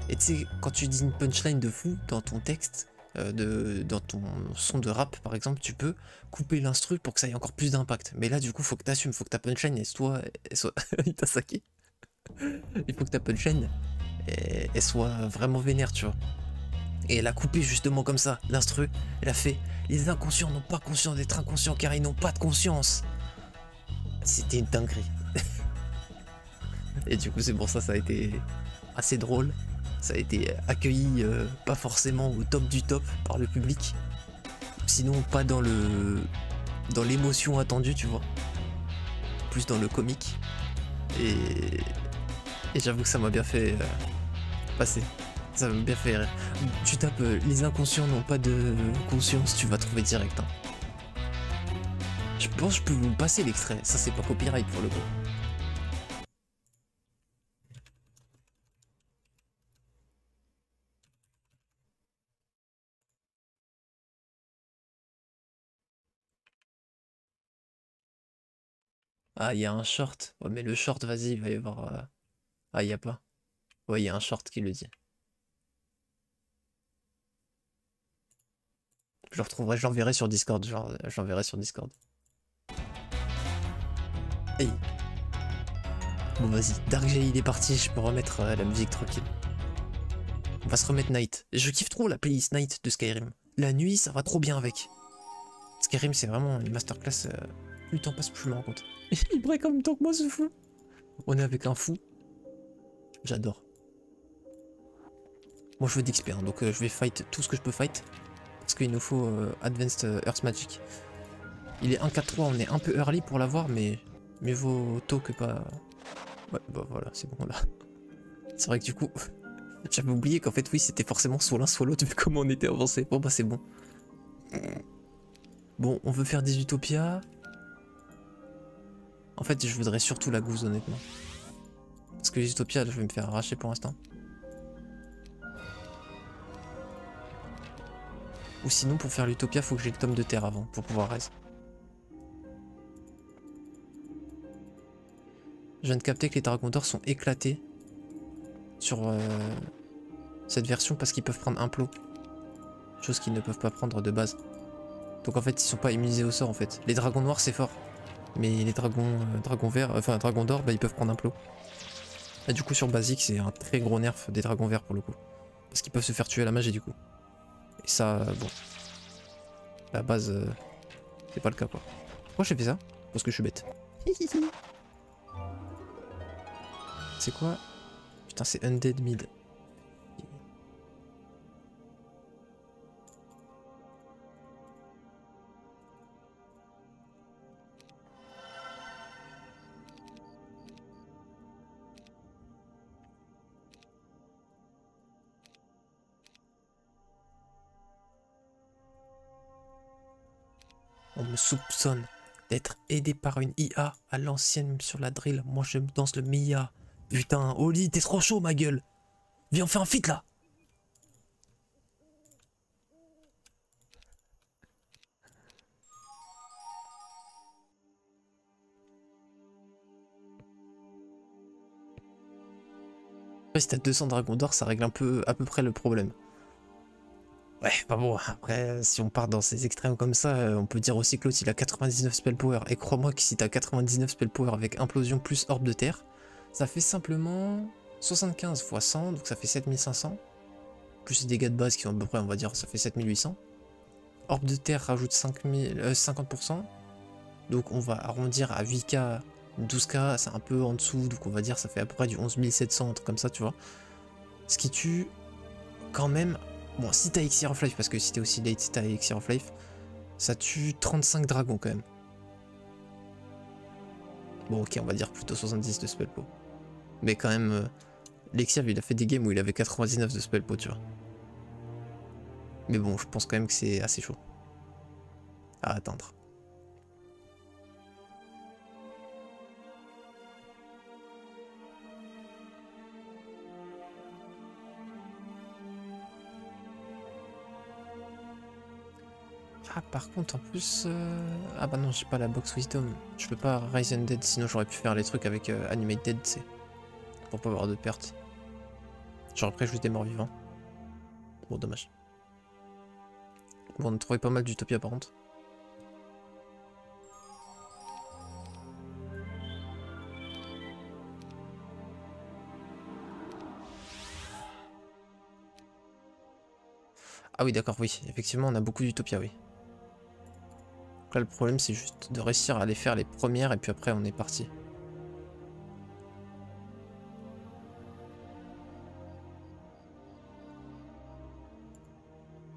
Et tu sais, quand tu dis une punchline de fou dans ton texte, dans ton son de rap par exemple, tu peux couper l'instru pour que ça ait encore plus d'impact. Mais là du coup faut que t'assumes, faut que ta punchline elle soit... il t'a saqué. Il faut que ta punchline elle soit vraiment vénère, tu vois. Et elle a coupé justement comme ça l'instru. Elle a fait: les inconscients n'ont pas conscience d'être inconscients car ils n'ont pas de conscience. C'était une dinguerie. Et du coup c'est pour ça a été assez drôle. Ça a été accueilli pas forcément au top du top par le public. Sinon pas dans l'émotion attendue, tu vois. Plus dans le comique. Et j'avoue que ça m'a bien fait passer. Ça m'a bien fait rire. Tu tapes les inconscients n'ont pas de conscience, tu vas trouver direct. Hein. Je pense que je peux vous passer l'extrait. Ça c'est pas copyright pour le coup. Ah, il y a un short. Ouais, mais le short, vas-y, il va y avoir... Ah, il y a pas. Ouais, il y a un short qui le dit. Je le retrouverai, je l'enverrai sur Discord. Genre, je l'enverrai sur Discord. Hey. Bon, vas-y. Dark J, il est parti. Je peux remettre la musique tranquille. On va se remettre Night. Je kiffe trop la playlist Night de Skyrim. La nuit, ça va trop bien avec. Skyrim, c'est vraiment une masterclass. Plus le temps passe, plus je me rends compte. Il break en même temps que moi, ce fou. On est avec un fou. J'adore. Moi, je veux d'XP, hein, donc je vais fight tout ce que je peux fight. Parce qu'il nous faut Advanced Earth Magic. Il est 1-4-3, on est un peu early pour l'avoir, mais mieux vaut tôt que pas... Ouais, bah voilà, c'est bon là. C'est vrai que du coup, j'avais oublié qu'en fait, oui, c'était forcément soit l'un soit l'autre, vu comment on était avancé. Bon bah c'est bon. Bon, on veut faire des utopias. En fait, je voudrais surtout la gousse, honnêtement. Parce que les utopias, je vais me faire arracher pour l'instant. Ou sinon, pour faire l'utopia, faut que j'ai le tome de terre avant, pour pouvoir raise. Je viens de capter que les dragons d'or sont éclatés sur cette version parce qu'ils peuvent prendre un plot. Chose qu'ils ne peuvent pas prendre de base. Donc en fait, ils sont pas immunisés au sort en fait. Les dragons noirs, c'est fort. Mais les dragons verts, enfin dragons d'or, bah, ils peuvent prendre un plot. Et du coup, sur basique, c'est un très gros nerf des dragons verts pour le coup. Parce qu'ils peuvent se faire tuer à la magie du coup. Et ça, bon. La base, c'est pas le cas quoi. Pourquoi j'ai fait ça? Parce que je suis bête. C'est quoi? Putain, c'est Undead Mid. On me soupçonne d'être aidé par une IA à l'ancienne sur la drill. Moi je danse le Mia. Putain, Oli, t'es trop chaud ma gueule. Viens, on fait un feat là. Si t'as 200 dragons d'or, ça règle un peu à peu près le problème. Ouais, bah bon, après, si on part dans ces extrêmes comme ça, on peut dire aussi que l'autre il a 99 spell power. Et crois-moi que si t'as 99 spell power avec implosion plus orbe de terre, ça fait simplement 75 x 100, donc ça fait 7500. Plus les dégâts de base qui sont à peu près, on va dire, ça fait 7800. Orbe de terre rajoute 50%. Donc on va arrondir à 8k, 12k, c'est un peu en dessous, donc on va dire ça fait à peu près du 11700, un truc comme ça, tu vois. Ce qui tue quand même... Bon, si t'as Elixir of Life, parce que si t'es aussi late, t'as Elixir of Life, ça tue 35 dragons quand même. Bon, ok, on va dire plutôt 70 de spell pot. Mais quand même, l'Elixir, il a fait des games où il avait 99 de spell pot, tu vois. Mais bon, je pense quand même que c'est assez chaud à atteindre. Ah, par contre, en plus... Ah bah non, j'ai pas la box Wisdom. Je peux pas Rise and Dead, sinon j'aurais pu faire les trucs avec Animate Dead, tu sais. Pour pas avoir de pertes. J'aurais pris juste des morts vivants. Bon, dommage. Bon, on a trouvé pas mal d'Utopia par contre. Ah oui, d'accord, oui. Effectivement, on a beaucoup d'Utopia, oui. Donc là, le problème, c'est juste de réussir à aller faire les premières et puis après, on est parti.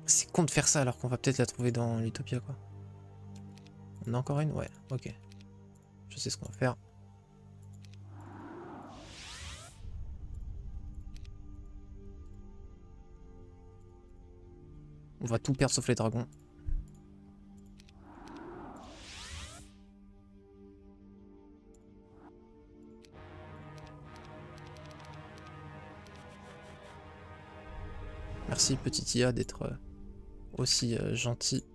C'est con de faire ça alors qu'on va peut-être la trouver dans l'Utopia, quoi. On a encore une? Ouais, ok. Je sais ce qu'on va faire. On va tout perdre sauf les dragons. Merci petit IA d'être aussi gentil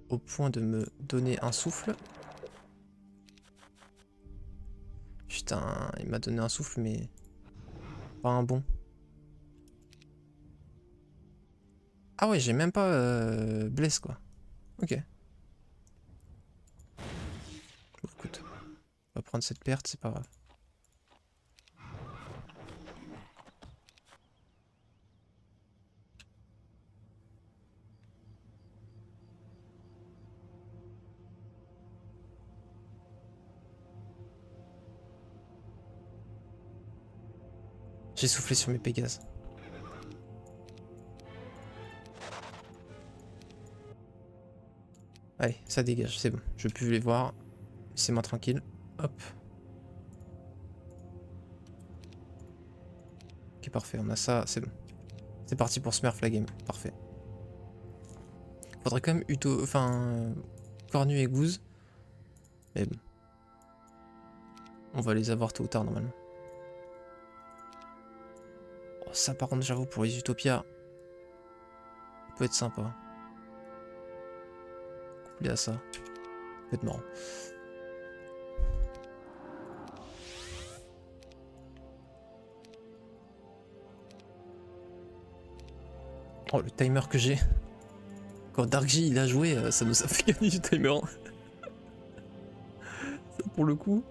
au point de me donner un souffle. Putain, il m'a donné un souffle mais pas un bon. Ah ouais, j'ai même pas bless quoi. Ok. Bon, écoute, on va prendre cette perte, c'est pas grave. J'ai soufflé sur mes Pégases. Allez, ça dégage, c'est bon. Je peux plus les voir. Laissez-moi tranquille. Hop. Ok, parfait, on a ça, c'est bon. C'est parti pour Smurf la game. Parfait. Faudrait quand même Cornu et Gouze. Mais bon. On va les avoir tôt ou tard normalement. Oh, ça par contre j'avoue pour les Utopia peut être sympa. Couplé à ça. Peut être marrant. Oh le timer que j'ai. Quand Darkji il a joué, ça nous a fait gagner du timer. Ça pour le coup.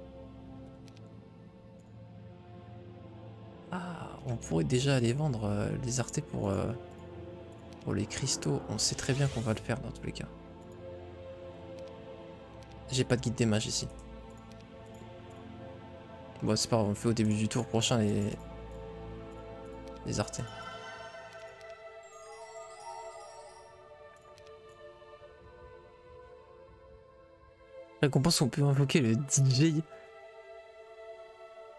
Ah, on pourrait déjà aller vendre les artés pour les cristaux. On sait très bien qu'on va le faire dans tous les cas. J'ai pas de guide des mages ici. Bon c'est pas grave, on fait au début du tour prochain les artés. Récompense, on peut invoquer le DJ.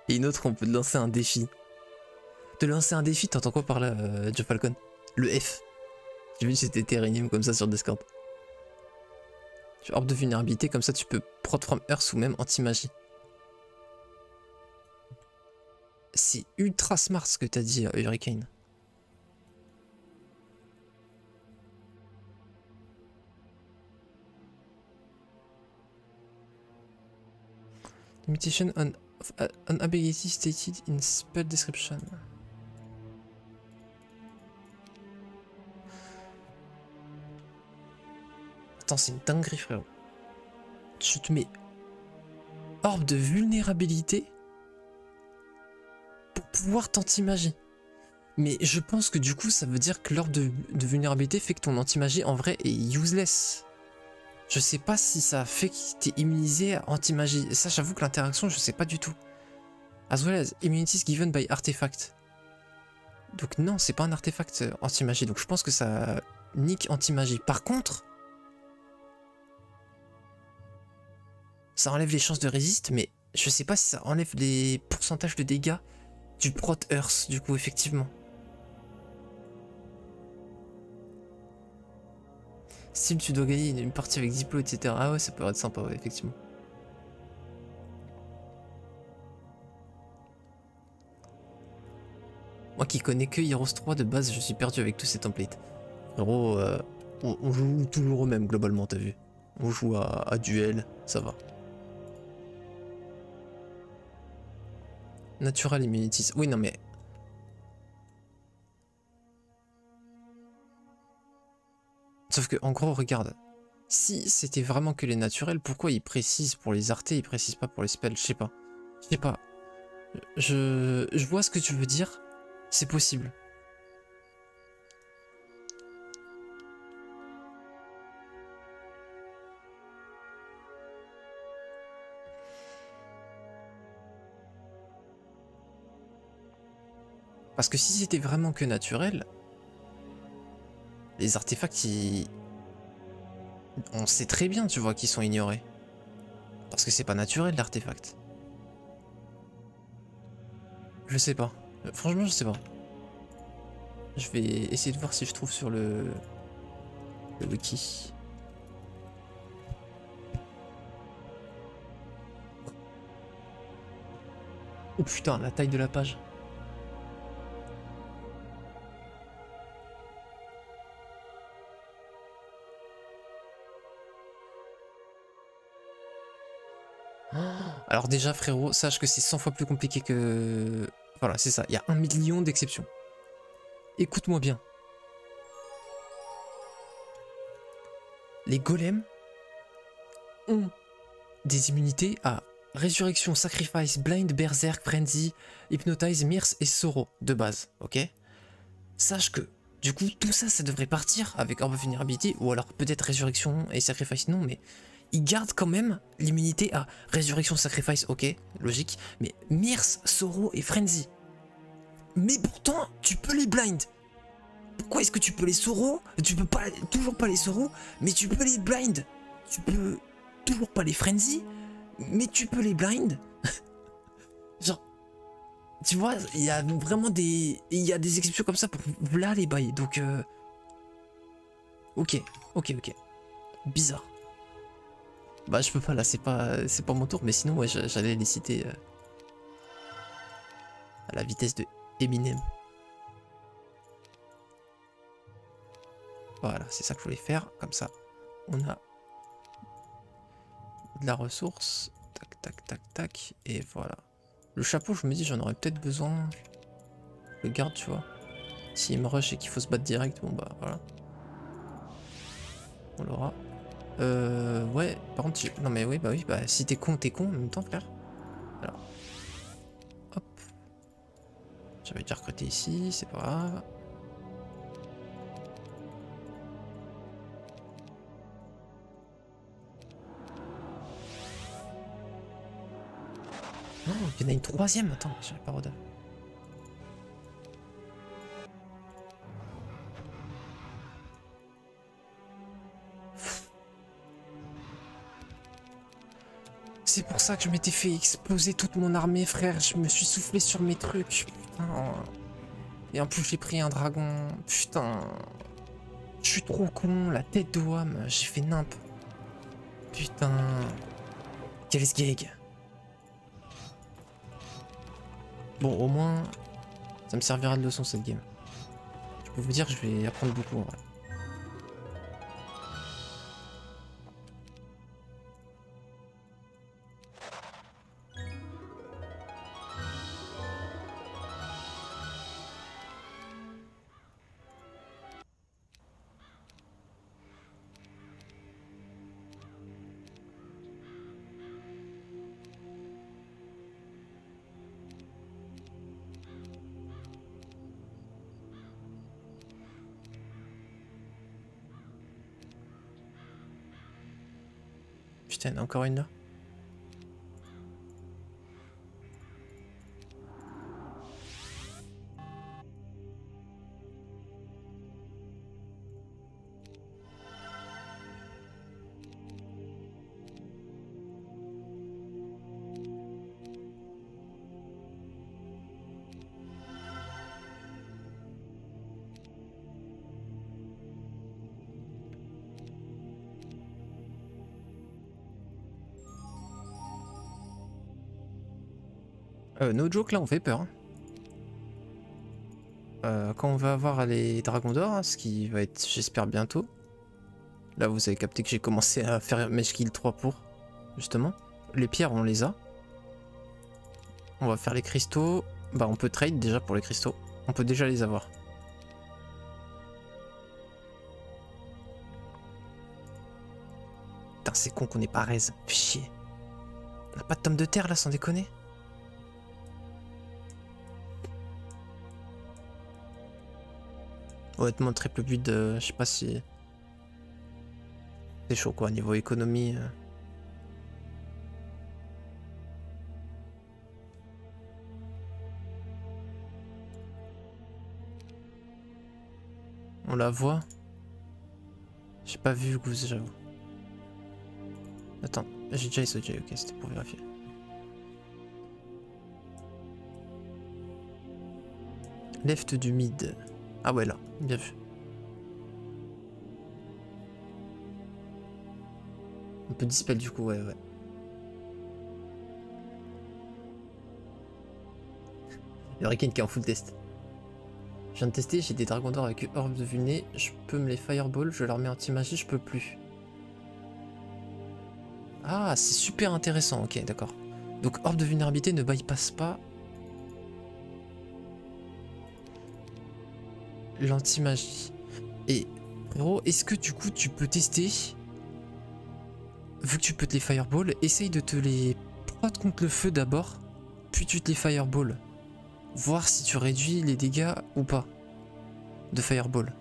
Et une autre, on peut lancer un défi. De lancer un défi, t'entends quoi par là, Joe Falcon? Le F. J'ai vu que c'était Terranium comme ça sur Discord. Orbe de vulnérabilité, comme ça tu peux prod from Earth ou même anti-magie. C'est ultra smart ce que t'as dit, Hurricane. Limitation on ability stated in spell description. Attends, c'est une dinguerie, frérot. Tu te mets orbe de vulnérabilité pour pouvoir t'anti-magie. Mais je pense que du coup, ça veut dire que l'orbe de vulnérabilité fait que ton anti-magie en vrai est useless. Je sais pas si ça fait que t'es immunisé à anti-magie. Ça, j'avoue que l'interaction, je sais pas du tout. As well as immunities given by artifact. Donc non, c'est pas un artefact anti-magie. Donc je pense que ça nique anti-magie. Par contre, ça enlève les chances de résist, mais je sais pas si ça enlève les pourcentages de dégâts du prot Earth, du coup, effectivement. Si tu dois gagner une partie avec Diplo, etc. Ah ouais, ça peut être sympa, ouais, effectivement. Moi qui connais que Heroes 3 de base, je suis perdu avec tous ces templates. Frérot, on joue toujours au même globalement, t'as vu. On joue à duel, ça va. Natural Immunities. Oui, non mais... Sauf que, en gros, regarde. Si c'était vraiment que les naturels, pourquoi ils précisent pour les artés, ils précisent pas pour les spells? Je sais pas. Je sais pas. Je vois ce que tu veux dire. C'est possible. Parce que si c'était vraiment que naturel, les artefacts, on sait très bien, tu vois, qu'ils sont ignorés. Parce que c'est pas naturel, l'artefact. Je sais pas. Franchement, je sais pas. Je vais essayer de voir si je trouve sur le wiki. Oh putain, la taille de la page. Alors déjà frérot, sache que c'est 100 fois plus compliqué que... Voilà, c'est ça, il y a 1 million d'exceptions. Écoute-moi bien. Les golems ont des immunités à Résurrection, Sacrifice, Blind, Berserk, Frenzy, Hypnotize, Mirth et Sorrow de base, ok? Sache que, du coup, tout ça, ça devrait partir avec Orb of Vulnerability, ou alors peut-être Résurrection et Sacrifice, non, mais ils gardent quand même l'immunité à Résurrection, Sacrifice, ok, logique, mais Mirth, Sorrow et Frenzy. Mais pourtant, tu peux les blind. Pourquoi est-ce que tu peux les Sorrow? Tu peux pas, toujours pas les Sorrow, mais tu peux les blind. Tu peux toujours pas les Frenzy, mais tu peux les blind. Genre, tu vois, il y a vraiment des... Il y a des exceptions comme ça pour là les bails, donc... Ok, ok. Bizarre. Bah je peux pas là, c'est pas mon tour, mais sinon ouais, j'allais les citer à la vitesse de Eminem. Voilà, c'est ça que je voulais faire, comme ça on a de la ressource, tac, et voilà. Le chapeau, je me dis j'en aurais peut-être besoin, je le garde tu vois. S'il me rush et qu'il faut se battre direct, bon bah voilà. On l'aura. Ouais, par contre, non mais oui, bah si t'es con en même temps, frère. Alors, hop. J'avais déjà recruté ici, c'est pas grave. Non, il y en a une troisième, attends, j'avais pas rodé. C'est pour ça que je m'étais fait exploser toute mon armée, frère. Je me suis soufflé sur mes trucs. Putain. Et en plus, j'ai pris un dragon. Putain. Je suis trop con. La tête de Wham. J'ai fait nimp. Putain. Quel sgeg. Bon, au moins, ça me servira de leçon cette game. Je peux vous dire que je vais apprendre beaucoup en vrai. Putain, encore une là. No joke, là on fait peur. Quand on va avoir les dragons d'or, hein, ce qui va être, j'espère, bientôt. Là vous avez capté que j'ai commencé à faire Mage Kill 3 pour, justement. Les pierres on les a. On va faire les cristaux. Bah on peut trade déjà pour les cristaux. On peut déjà les avoir. Putain c'est con qu'on ait pas raise. Fais chier. On a pas de tome de terre là sans déconner. Honnêtement triple build, je sais pas si... C'est chaud quoi niveau économie. On la voit. J'ai pas vu Goose, j'avoue. Attends, j'ai déjà SOJ, ok, c'était pour vérifier. Left du mid. Ah ouais là, bien vu. On peut dispel du coup, ouais. Hurricane qui est en full test. Je viens de tester, j'ai des dragons d'or avec orbe de vulné, je peux me les fireball, je leur mets anti-magie, je peux plus. Ah, c'est super intéressant, ok, d'accord. Donc orbe de vulnérabilité ne bypass pas l'anti-magie. Et frérot, est-ce que du coup tu peux tester, vu que tu peux te les fireball, essaye de te les prod contre le feu d'abord, puis tu te les fireball. Voir si tu réduis les dégâts ou pas de fireball.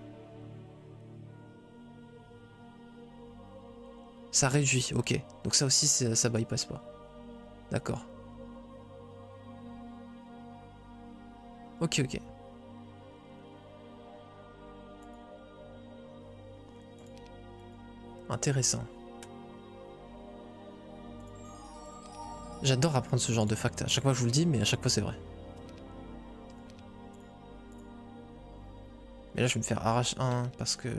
Ça réduit, ok. Donc ça aussi, ça bypass pas. D'accord. Ok. Intéressant. J'adore apprendre ce genre de fact. À chaque fois je vous le dis, mais à chaque fois c'est vrai. Mais là je vais me faire arrache 1 parce que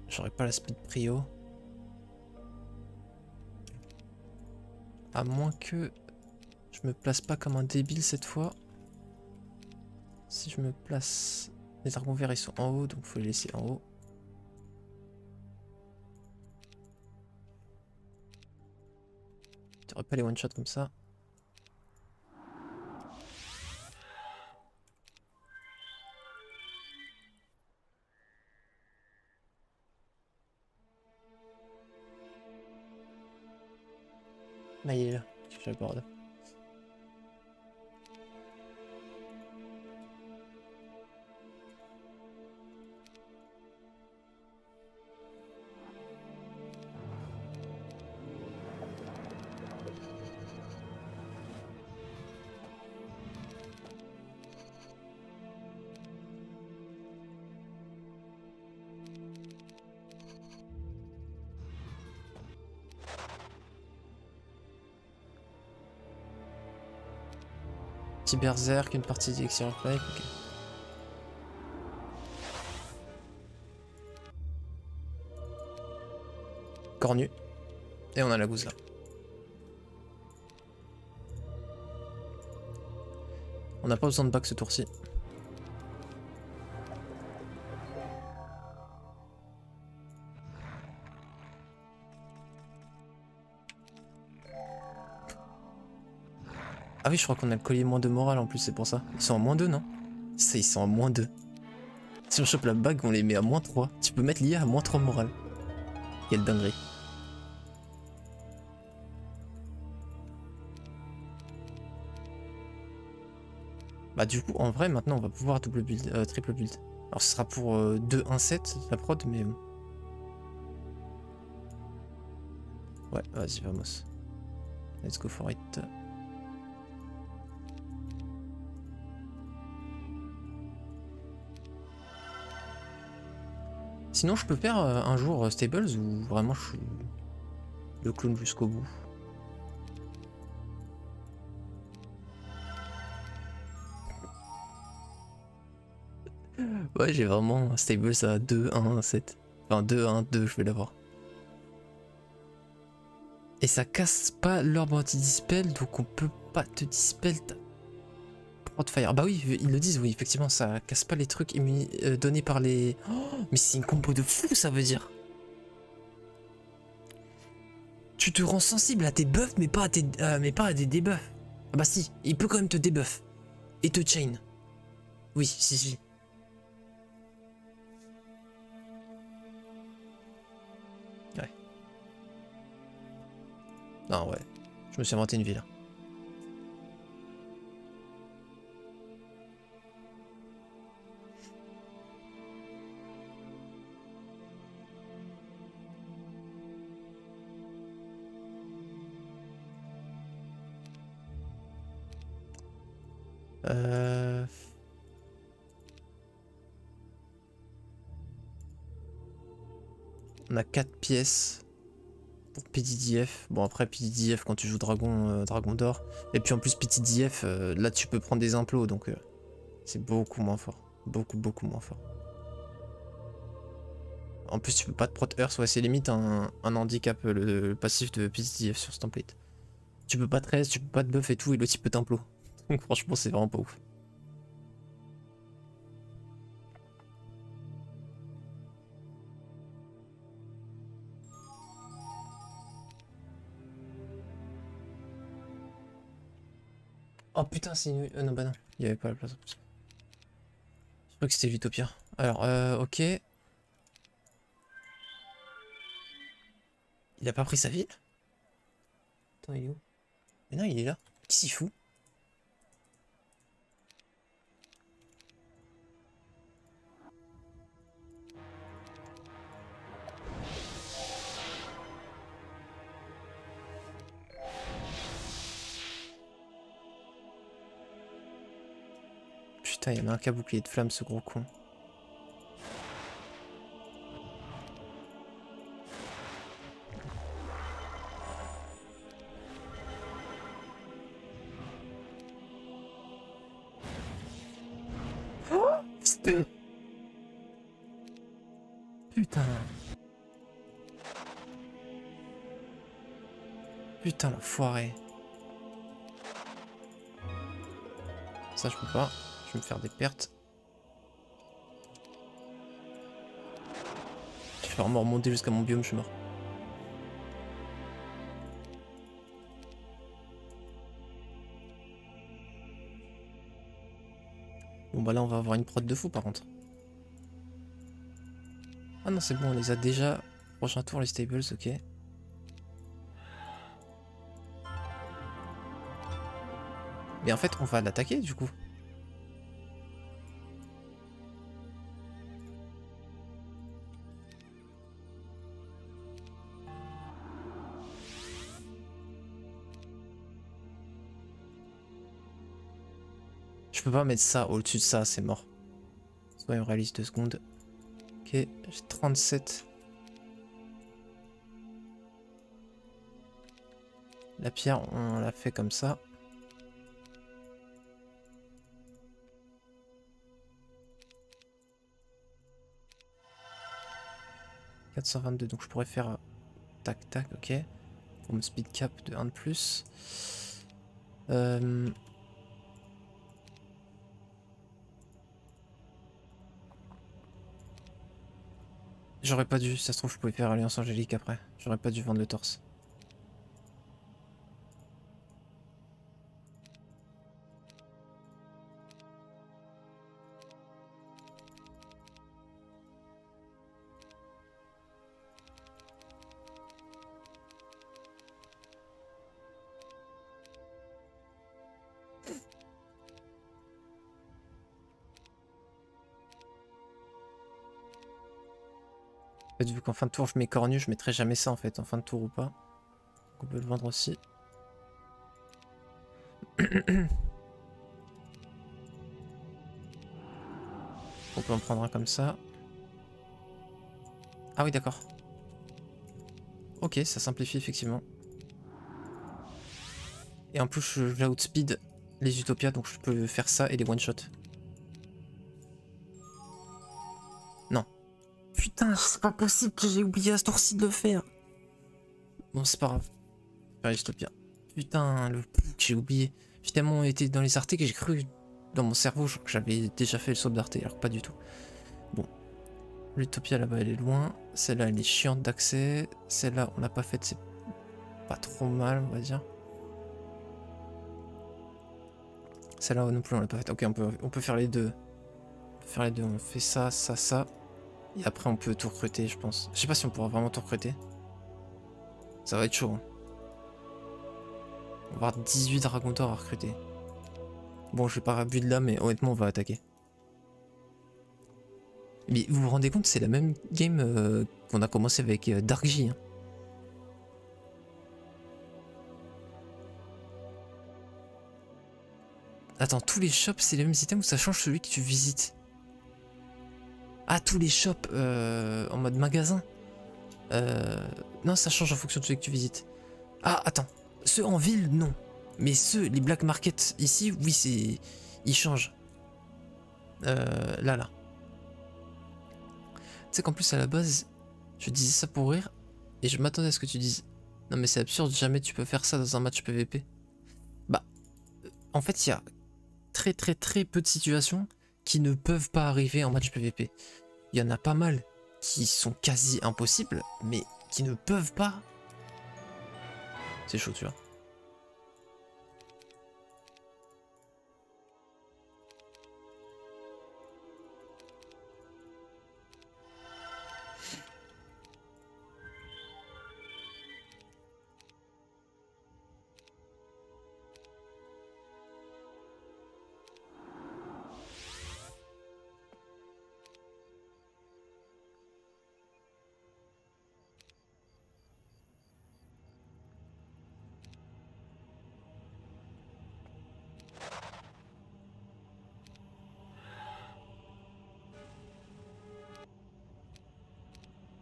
j'aurais pas la speed prio. À moins que je me place pas comme un débile cette fois. Si je me place... Les dragons verts ils sont en haut, donc faut les laisser en haut. Tu aurais pas les one shot comme ça. Ah il est là, je l'aborde. Petit berserk, une partie d'Elixir of Life, ok. Cornu. Et on a la gousse là. On n'a pas besoin de back ce tour-ci. Ah oui, je crois qu'on a le collier moins 2 morale en plus, c'est pour ça. Ils sont en moins 2, non? Ça, ils sont en moins 2. Si on chope la bague, on les met à moins 3. Tu peux mettre l'IA à moins 3 morale. Quelle dinguerie. Bah du coup, en vrai, maintenant, on va pouvoir double build, triple build. Alors ce sera pour 2-1-7 la prod, mais... Ouais, vas-y, vamos. Let's go for it. Sinon, je peux faire un jour Stables où vraiment je suis le clown jusqu'au bout. Ouais, j'ai vraiment Stables à 2, 1, 7. Enfin, 2, 1, 2, je vais l'avoir. Et ça casse pas l'orbe anti-dispel, donc on peut pas te dispel ta prod fire. Bah oui, ils le disent, oui, effectivement, ça casse pas les trucs donnés par les... Oh, mais c'est une combo de fou, ça veut dire. Tu te rends sensible à tes buffs, mais pas à des debuffs. Ah bah si, il peut quand même te debuff. Et te chain. Oui, si. Ouais. Non, ouais. Je me suis inventé une vie là. On a 4 pièces pour PDDF. Bon après PDDF quand tu joues Dragon d'or. Et puis en plus PDDF, là tu peux prendre des implots donc c'est beaucoup moins fort. Beaucoup moins fort. En plus tu peux pas te prot Earth, ouais c'est limite un handicap le passif de PDDF sur ce template. Tu peux pas 13, tu peux pas de buff et tout et l'autre il peut t'implo. Donc franchement c'est vraiment pas ouf. Oh putain, c'est une... non, bah non, il n'y avait pas la place en plus. Je crois que c'était l'Utopia. Alors, ok. Il a pas pris sa ville? Attends, il est où? Mais non, il est là. Qui s'y fout? Putain, il y en a un qui a bouclier de flamme, ce gros con. Oh, putain. Putain, l'enfoiré. Ça, je peux pas. Je vais me faire des pertes. Je vais vraiment remonter jusqu'à mon biome, je suis mort. Bon bah là on va avoir une prod de fou par contre. Ah non c'est bon, on les a déjà. Prochain tour les stables, ok. Mais en fait on va l'attaquer du coup. Je peux pas mettre ça au-dessus de ça, c'est mort. Soyons réalistes 2 secondes. Ok, j'ai 37. La pierre, on l'a fait comme ça. « 422, donc je pourrais faire tac tac, ok. Pour me speed cap de 1 de plus. J'aurais pas dû, ça se trouve je pouvais faire Alliance Angélique après. J'aurais pas dû vendre le torse. En fait, vu qu'en fin de tour je mets cornu, je mettrai jamais ça en fait, en fin de tour ou pas. Donc on peut le vendre aussi. On peut en prendre un comme ça. Ah oui d'accord. Ok, ça simplifie effectivement. Et en plus j'outspeed les Utopias, donc je peux faire ça et les one shot. Non. Putain, c'est pas possible que j'ai oublié à ce tour-ci de le faire. Bon, c'est pas grave. Faire les Utopia. Putain, le j'ai oublié. J'ai tellement été dans les artés que j'ai cru dans mon cerveau genre, que j'avais déjà fait le saut d'arté, alors pas du tout. Bon. L'Utopia là-bas elle est loin. Celle-là elle est chiante d'accès. Celle-là on l'a pas faite, c'est pas trop mal on va dire. Celle-là non plus on l'a pas faite. Ok on peut faire les deux. On peut faire les deux. On fait ça, ça, ça. Et après on peut tout recruter je pense. Je sais pas si on pourra vraiment tout recruter. Ça va être chaud. Hein. On va avoir 18 dragons d'or à recruter. Bon je vais pas build là mais honnêtement on va attaquer. Mais vous vous rendez compte c'est la même game qu'on a commencé avec Dark J. Hein. Attends, tous les shops c'est les mêmes items ou ça change celui que tu visites? Ah, tous les shops en mode magasin. Non, ça change en fonction de celui que tu visites. Ah, attends. Ceux en ville, non. Mais ceux, les black markets ici, oui, c'est... Ils changent. Là. Tu sais qu'en plus, à la base, je disais ça pour rire. Et je m'attendais à ce que tu dises. Non, mais c'est absurde, jamais tu peux faire ça dans un match PVP. Bah, en fait, il y a très peu de situations qui ne peuvent pas arriver en match PVP. Il y en a pas mal qui sont quasi impossibles, mais qui ne peuvent pas. C'est chaud, tu vois.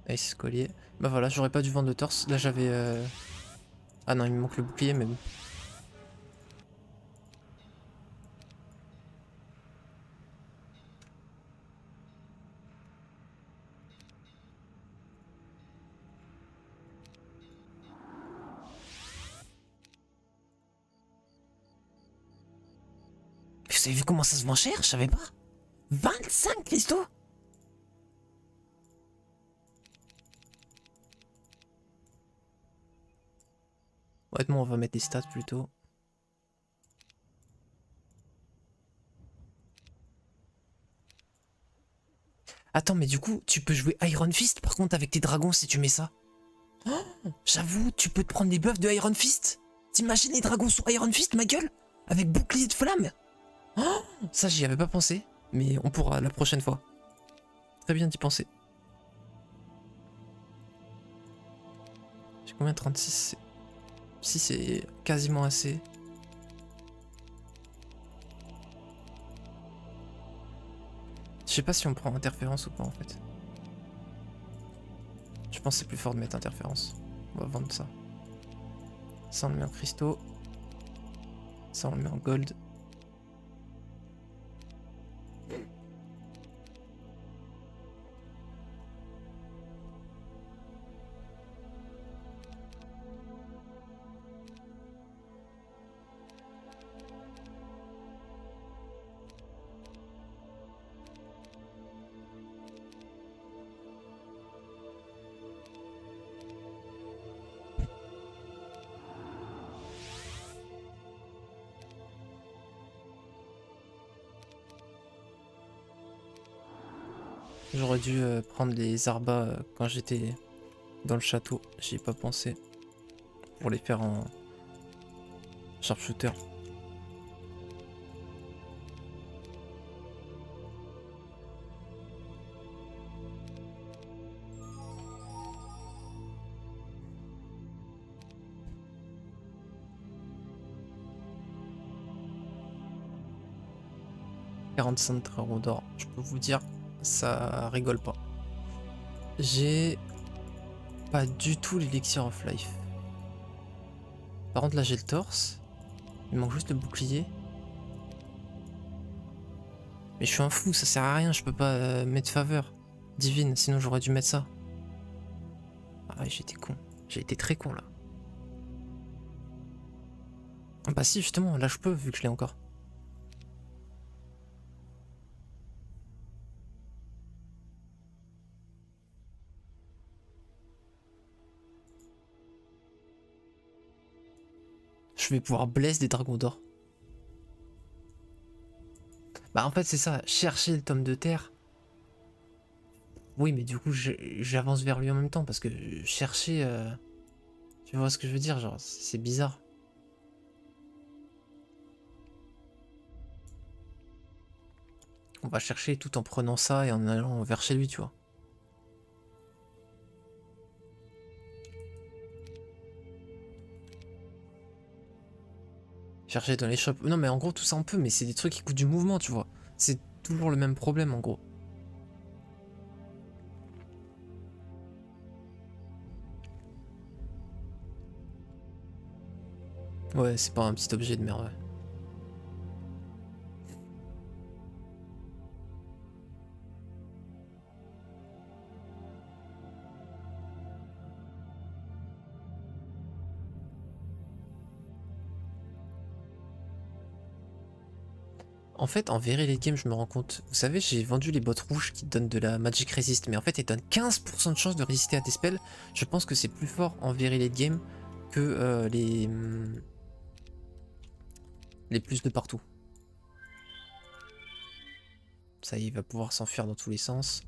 Nice, collier. Bah voilà, j'aurais pas dû vendre de torse. Là j'avais... Ah non, il me manque le bouclier, mais bon. Vous avez vu comment ça se vend cher? Je savais pas. 25 cristaux? Honnêtement, on va mettre des stats plutôt. Attends, mais du coup, tu peux jouer Iron Fist par contre avec tes dragons si tu mets ça. Oh, j'avoue, tu peux te prendre des buffs de Iron Fist. T'imagines les dragons sur Iron Fist, ma gueule? Avec bouclier de flamme. Oh, ça, j'y avais pas pensé. Mais on pourra la prochaine fois. Très bien d'y penser. J'ai combien? 36. Si c'est quasiment assez. Je sais pas si on prend interférence ou pas en fait. Je pense que c'est plus fort de mettre interférence. On va vendre ça. Ça on le met en cristaux. Ça on le met en gold. J'aurais dû prendre les arbas quand j'étais dans le château. J'y ai pas pensé. Pour les faire en sharpshooter. « 45 euros d'or, je peux vous dire, ça rigole pas. J'ai pas du tout l'élixir of life. Par contre là j'ai le torse. Il manque juste le bouclier. Mais je suis un fou, ça sert à rien, je peux pas mettre faveur divine, sinon j'aurais dû mettre ça. Ah ouais, j'ai été con. J'ai été très con là. Bah si, justement, là je peux, vu que je l'ai encore. Je vais pouvoir blesser des dragons d'or. Bah en fait c'est ça, chercher le tome de terre. Oui mais du coup j'avance vers lui en même temps parce que chercher... Tu vois ce que je veux dire, genre c'est bizarre. On va chercher tout en prenant ça et en allant vers chez lui, tu vois. Chercher dans les shops. Non mais en gros tout ça on peut, mais c'est des trucs qui coûtent du mouvement, tu vois. C'est toujours le même problème en gros. Ouais, c'est pas un petit objet de merde, ouais. En fait, en Very Late Game, je me rends compte. Vous savez, j'ai vendu les bottes rouges qui donnent de la Magic Resist, mais en fait, elles donnent 15% de chance de résister à des spells. Je pense que c'est plus fort en Very Late Game que les plus de partout. Ça, il va pouvoir s'enfuir dans tous les sens.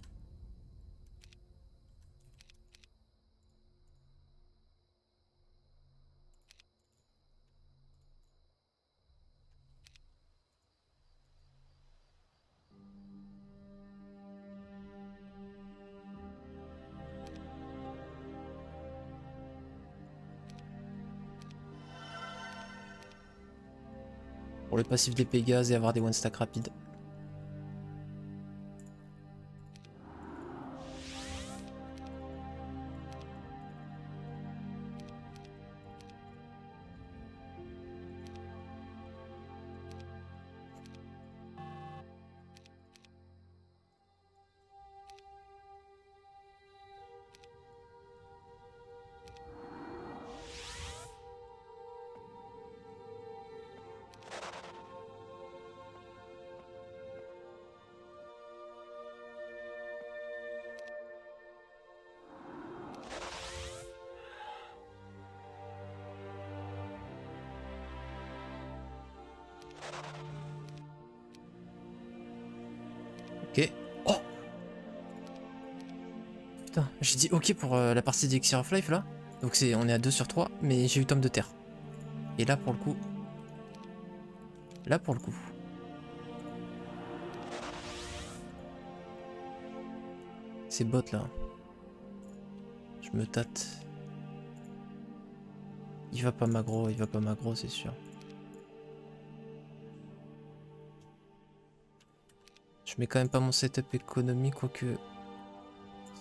Pour le passif des Pégase et avoir des one-stack rapides. Ok. Oh putain, j'ai dit ok pour la partie d'Elixir of Life là. Donc on est à 2 sur 3, mais j'ai eu tome de terre. Et là pour le coup... Là pour le coup... Ces bottes là. Je me tâte. Il va pas m'aggro, c'est sûr. Je mets quand même pas mon setup économique, quoique...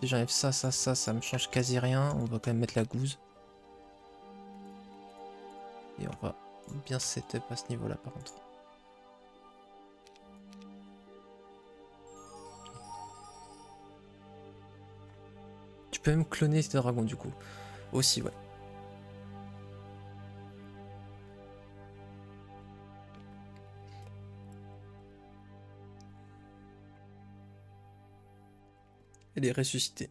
Si j'enlève ça, ça me change quasi rien. On va quand même mettre la gousse. Et on va bien setup à ce niveau là par contre. Tu peux même cloner tes dragons du coup. Aussi ouais. Elle est ressuscitée.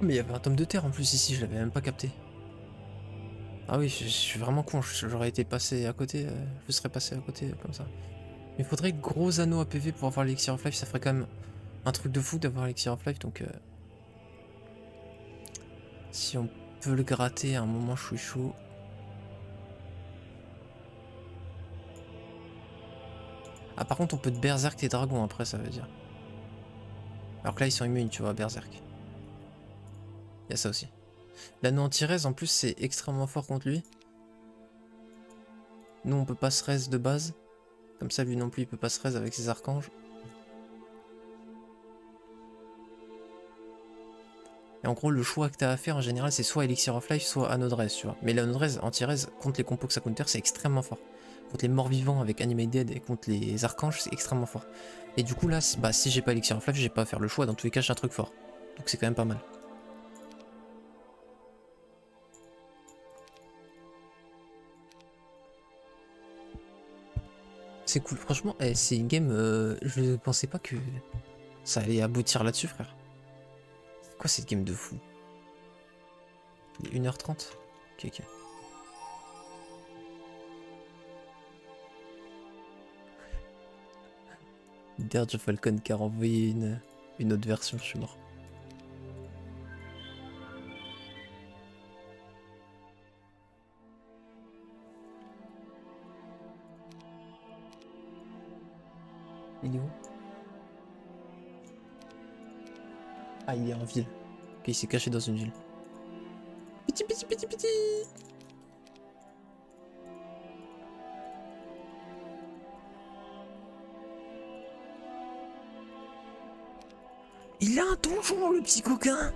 Oh, mais il y avait un tome de terre en plus ici, je l'avais même pas capté. Ah oui, je suis vraiment con, j'aurais été passé à côté, je serais passé à côté comme ça. Mais il faudrait gros anneau à PV pour avoir l'Elixir of Life, ça ferait quand même un truc de fou d'avoir l'Elixir of Life, donc... si on peut le gratter à un moment, je suis chaud. Ah par contre on peut te berserk tes dragons après, ça veut dire. Alors que là ils sont immunes, tu vois, berserk. Il y a ça aussi. L'anneau anti-res en plus c'est extrêmement fort contre lui. Nous on peut pas se res de base. Comme ça lui non plus il peut pas se res avec ses archanges. Et en gros, le choix que tu as à faire en général, c'est soit Elixir of Life, soit Anodrez, tu vois. Mais l'Anodrez, anti-rez, contre les compos que ça counter, c'est extrêmement fort. Contre les morts vivants avec Animate Dead et contre les archanges, c'est extrêmement fort. Et du coup, là, bah, si j'ai pas Elixir of Life, j'ai pas à faire le choix. Dans tous les cas, j'ai un truc fort. Donc c'est quand même pas mal. C'est cool, franchement, c'est une game, je pensais pas que ça allait aboutir là-dessus, frère. C'est quoi cette game de fou? Il est 1h30. Ok, ok. Dirge Falcon qui a renvoyé une autre version, je suis mort. Il est où? Ah, il est en ville. Ok, il s'est caché dans une ville. Petit, petit, petit, petit. Il a un donjon, le petit coquin.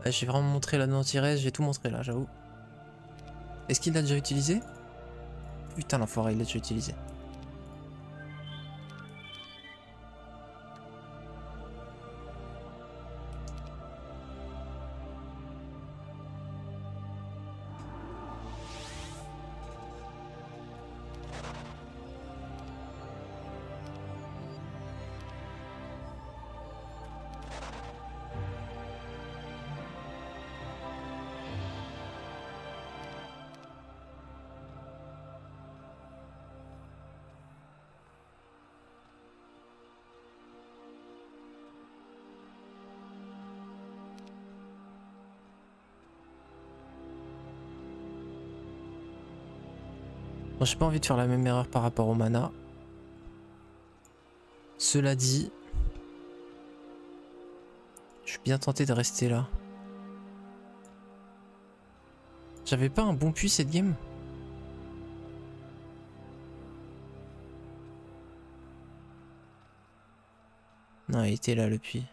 J'ai vraiment montré la anti-res, j'ai tout montré là, j'avoue. Est-ce qu'il l'a déjà utilisé? Putain, l'enfoiré, il l'a déjà utilisé. Bon, j'ai pas envie de faire la même erreur par rapport au mana. Cela dit, je suis bien tenté de rester là. J'avais pas un bon puits cette game? Non, il était là le puits.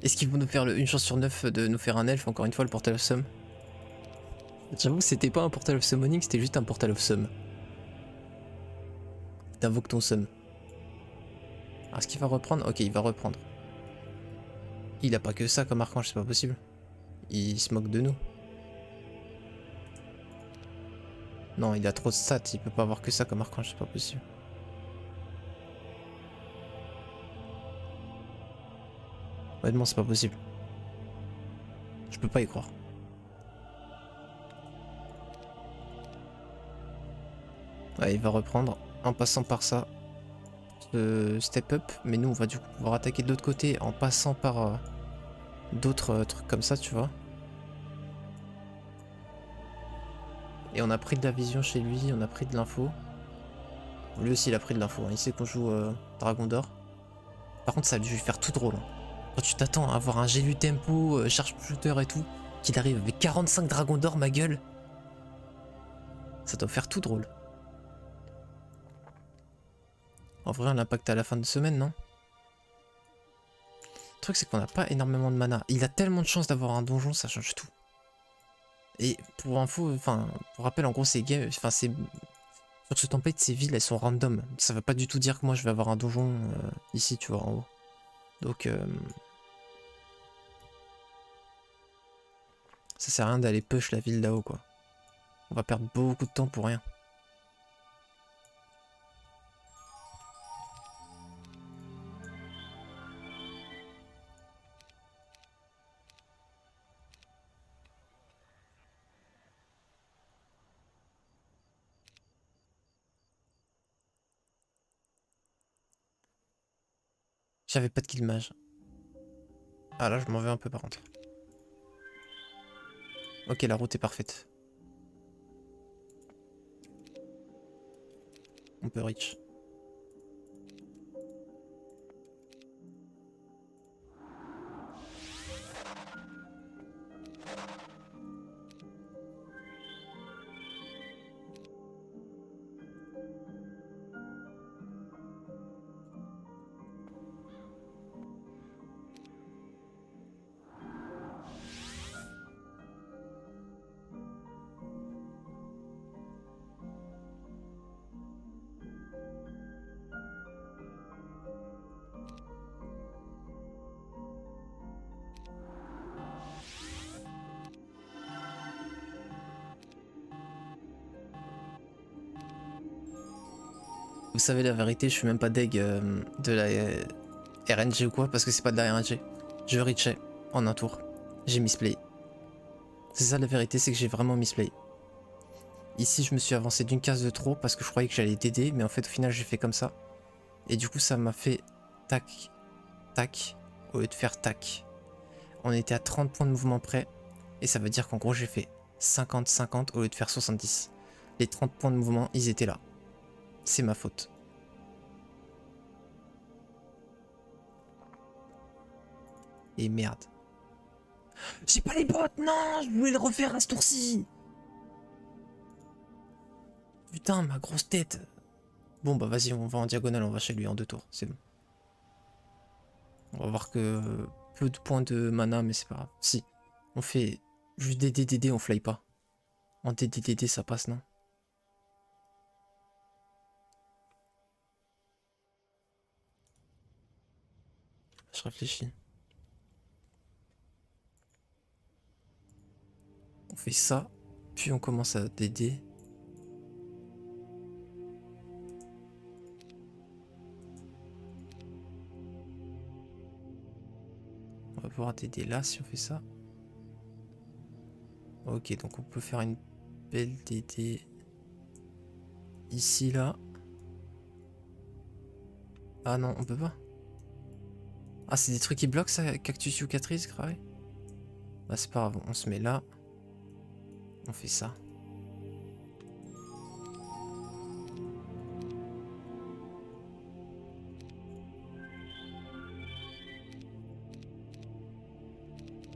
Est-ce qu'ils vont nous faire une chance sur 9 de nous faire un elfe, encore une fois, le Portal of Sum? J'avoue, c'était pas un Portal of Summoning, c'était juste un Portal of Sum. T'invoques ton Sum. Alors, est-ce qu'il va reprendre? Ok, il va reprendre. Il a pas que ça comme archange, c'est pas possible. Il se moque de nous. Non, il a trop de stats, il peut pas avoir que ça comme archange, c'est pas possible. Honnêtement, c'est pas possible. Je peux pas y croire. Ouais, il va reprendre en passant par ça. Step up. Mais nous, on va du coup pouvoir attaquer de l'autre côté en passant par d'autres trucs comme ça, tu vois. Et on a pris de la vision chez lui, on a pris de l'info. Lui aussi, il a pris de l'info. Hein. Il sait qu'on joue Dragon d'Or. Par contre, ça a dû lui faire tout drôle. Hein. Quand tu t'attends à avoir un GLU tempo, sharpshooter et tout, qu'il arrive avec 45 dragons d'or, ma gueule. Ça doit faire tout drôle. En vrai, on l'impact à la fin de semaine, non? Le truc, c'est qu'on n'a pas énormément de mana. Il a tellement de chance d'avoir un donjon, ça change tout. Et pour info, enfin, pour rappel, en gros, c'est game, enfin, c'est Sur ce template, ces villes, elles sont random. Ça veut pas du tout dire que moi, je vais avoir un donjon ici, tu vois, en haut. Donc, ça sert à rien d'aller push la ville là-haut, quoi. On va perdre beaucoup de temps pour rien. J'avais pas de kill mage. Ah là, je m'en vais un peu par contre. Ok, la route est parfaite. On peut reach. Vous savez la vérité, je suis même pas deg de la RNG ou quoi, parce que c'est pas de la RNG. Je reachais en un tour. J'ai misplay. C'est ça la vérité, c'est que j'ai vraiment misplay. Ici, je me suis avancé d'une case de trop parce que je croyais que j'allais DD, mais en fait, au final, j'ai fait comme ça. Et du coup, ça m'a fait tac, tac, au lieu de faire tac. On était à 30 points de mouvement près, et ça veut dire qu'en gros, j'ai fait 50-50 au lieu de faire 70. Les 30 points de mouvement, ils étaient là. C'est ma faute. Et merde. J'ai pas les bottes, non, je voulais le refaire à ce tour-ci. Putain, ma grosse tête. Bon, bah vas-y, on va en diagonale, on va chez lui en 2 tours, c'est bon. On va voir que peu de points de mana, mais c'est pas grave. Si, on fait juste DDDD, on fly pas. En DDDD, ça passe, non? Je réfléchis. On fait ça, puis on commence à DD. On va pouvoir DD là si on fait ça. Ok, donc on peut faire une belle DD ici, là. Ah non, on peut pas. Ah, c'est des trucs qui bloquent ça, Cactus Yucatrice, grave. Bah c'est pas grave, on se met là. On fait ça.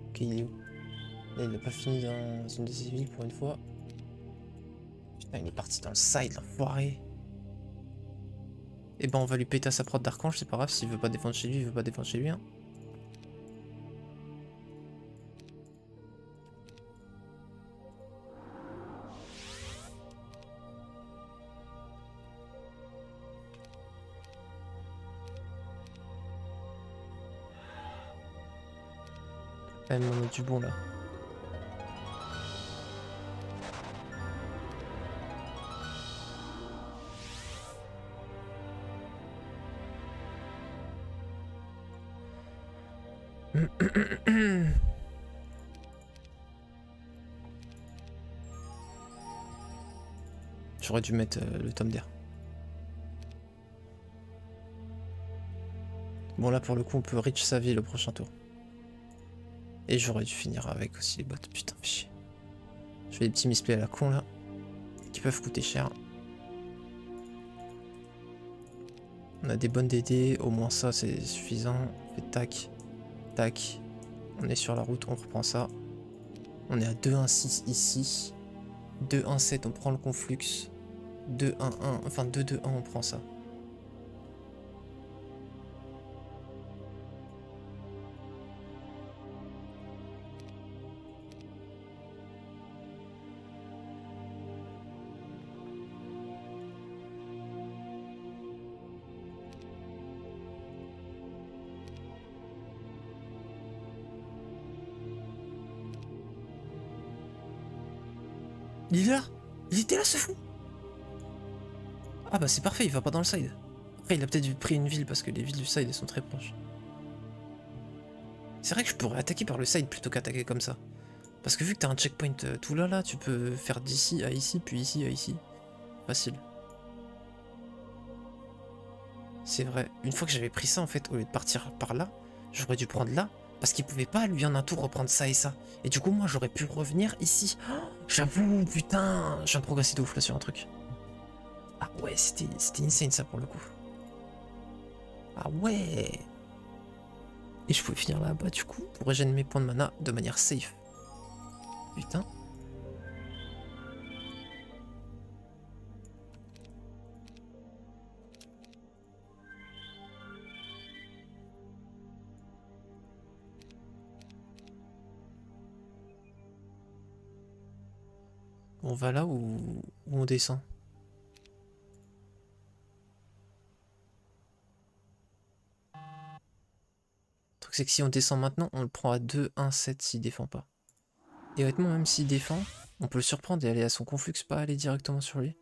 Ok, il est où? Là, il n'a pas fini dans une de ses villes pour une fois. Putain, il est parti dans le side, l'enfoiré. Et ben, on va lui péter à sa prod d'archange, c'est pas grave. S'il veut pas défendre chez lui, il veut pas défendre chez lui. Hein. Quand même, on a du bon là. J'aurais dû mettre le tome d'air. Bon là pour le coup on peut reach sa vie le prochain tour. Et j'aurais dû finir avec aussi les bots. Putain fais chier. Je fais des petits misplays à la con là. Qui peuvent coûter cher. On a des bonnes DD, au moins ça c'est suffisant. On fait tac, tac. On est sur la route, on reprend ça. On est à 2-1-6 ici. 2-1-7 on prend le conflux. 2-1-1, enfin 2-2-1 on prend ça. Leader? Il était là ce fou? Ah bah c'est parfait, il va pas dans le side. Après il a peut-être pris une ville parce que les villes du side elles sont très proches. C'est vrai que je pourrais attaquer par le side plutôt qu'attaquer comme ça. Parce que vu que t'as un checkpoint tout là, tu peux faire d'ici à ici, puis ici à ici. Facile. C'est vrai. Une fois que j'avais pris ça en fait, au lieu de partir par là, j'aurais dû prendre là. Parce qu'il pouvait pas lui en un tour reprendre ça et ça. Et du coup moi j'aurais pu revenir ici. Oh, j'avoue, putain, je viens de progresser de ouf là sur un truc. Ah ouais, c'était insane ça pour le coup. Ah ouais. Et je pouvais finir là-bas du coup pour régénérer mes points de mana de manière safe. Putain. On va là ou on descend? Le truc c'est que si on descend maintenant, on le prend à 2, 1, 7 s'il défend pas. Et honnêtement, même s'il défend, on peut le surprendre et aller à son conflux, pas aller directement sur lui.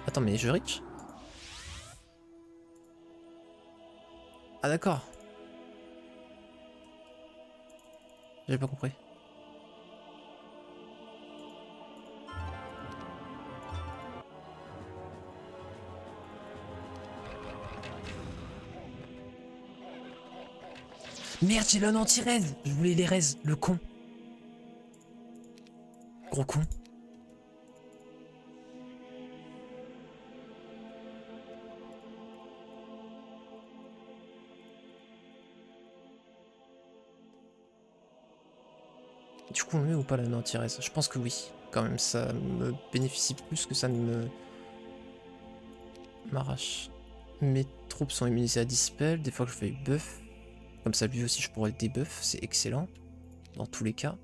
Attends, mais je reach? Ah d'accord. J'ai pas compris. Merde, j'ai l'un anti-raise. Je voulais les raise, le con. Gros con. Du coup, on met ou pas la anti-raise? Je pense que oui. Quand même, ça me bénéficie plus que ça ne me m'arrache. Mes troupes sont immunisées à Dispel. Des fois que je fais buff. Comme ça, lui aussi, je pourrais le débuff. C'est excellent. Dans tous les cas.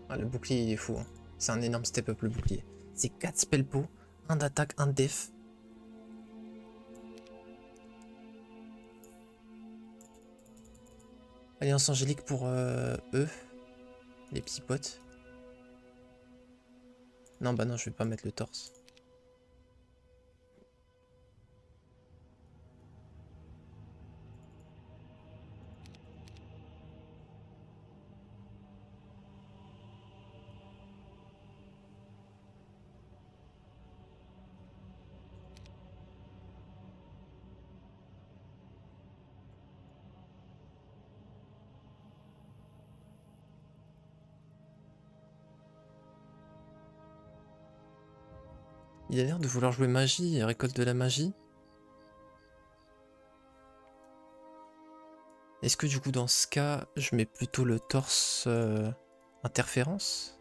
Ah, le bouclier il est fou, hein. C'est un énorme step up le bouclier. C'est 4 spell po, 1 d'attaque, 1 de def. Alliance angélique pour eux, les petits potes. Non bah non, je vais pas mettre le torse. Il a l'air de vouloir jouer magie et récolte de la magie. Est-ce que du coup dans ce cas, je mets plutôt le torse interférence?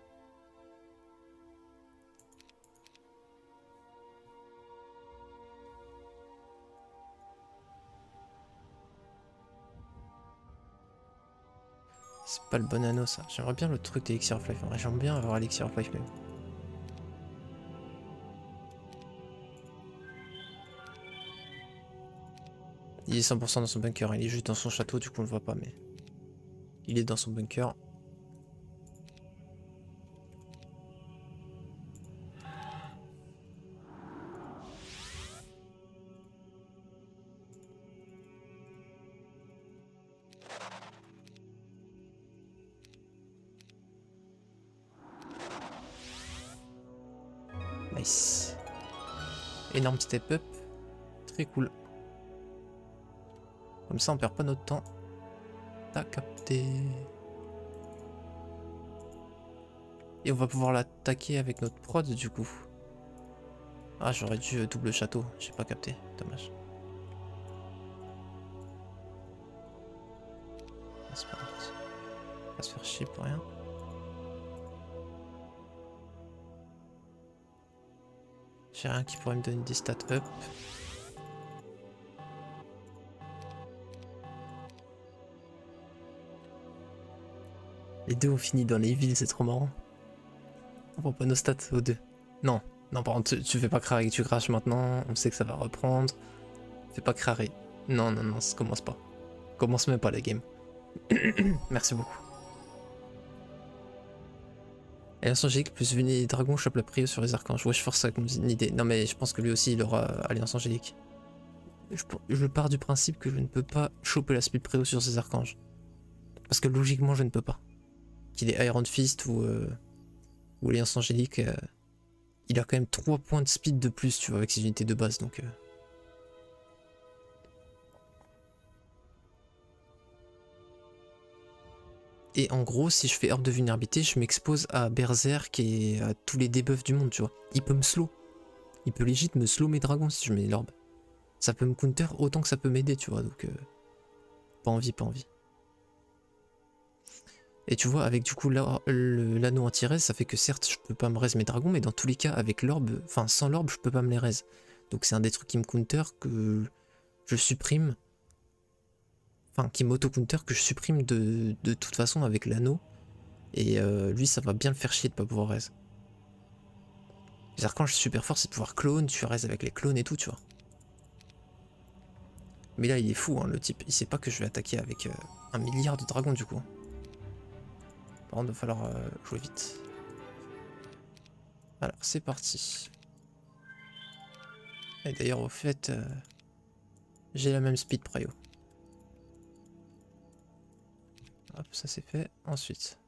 C'est pas le bon anneau ça. J'aimerais bien le truc d'Elixir of Life. J'aimerais bien avoir Elixir of Life même. Il est 100% dans son bunker, il est juste dans son château, du coup on le voit pas, mais il est dans son bunker. Nice. Énorme step up, très cool. Comme ça on perd pas notre temps. T'as capté. Et on va pouvoir l'attaquer avec notre prod du coup. Ah j'aurais dû double château, j'ai pas capté, dommage. Ah, c'est pas grave. On va se faire chier pour rien. J'ai rien qui pourrait me donner des stats up. Les deux ont fini dans les villes, c'est trop marrant. On voit pas nos stats aux deux. Non, non par contre tu fais pas crarer, tu craches maintenant, on sait que ça va reprendre. Fais pas crarer. Non, non, non, ça commence pas. Commence même pas la game. Merci beaucoup. Alliance angélique plus Véné Dragon chope la prio sur les archanges. Ouais, je force ça comme une idée. Non mais je pense que lui aussi il aura Alliance angélique. Je pars du principe que je ne peux pas choper la speed préo sur ces archanges. Parce que logiquement je ne peux pas. Qu'il ait Iron Fist ou Alliance angélique, il a quand même 3 points de speed de plus, tu vois, avec ses unités de base, donc... Et en gros, si je fais herbe de vulnérabilité, je m'expose à Berserk et à tous les debuffs du monde, tu vois. Il peut me slow. Il peut legit me slow mes dragons si je mets l'orbe. Ça peut me counter autant que ça peut m'aider, tu vois, donc... pas envie, pas envie. Et tu vois, avec du coup l'anneau anti-raise, ça fait que certes, je peux pas me raise mes dragons, mais dans tous les cas, avec l'orbe, enfin sans l'orbe, je peux pas me les raise. Donc c'est un des trucs qui me counter que je supprime. Enfin, qui m'auto-counter que je supprime de toute façon avec l'anneau. Et lui, ça va bien le faire chier de pas pouvoir raise. Les archanges super fort, c'est de pouvoir clone, tu raise avec les clones et tout, tu vois. Mais là, il est fou, hein, le type. Il sait pas que je vais attaquer avec 1 milliard de dragons, du coup. Par contre, il va falloir jouer vite. Alors, c'est parti. Et d'ailleurs, au fait, j'ai la même speed prio. Hop, ça c'est fait. Ensuite.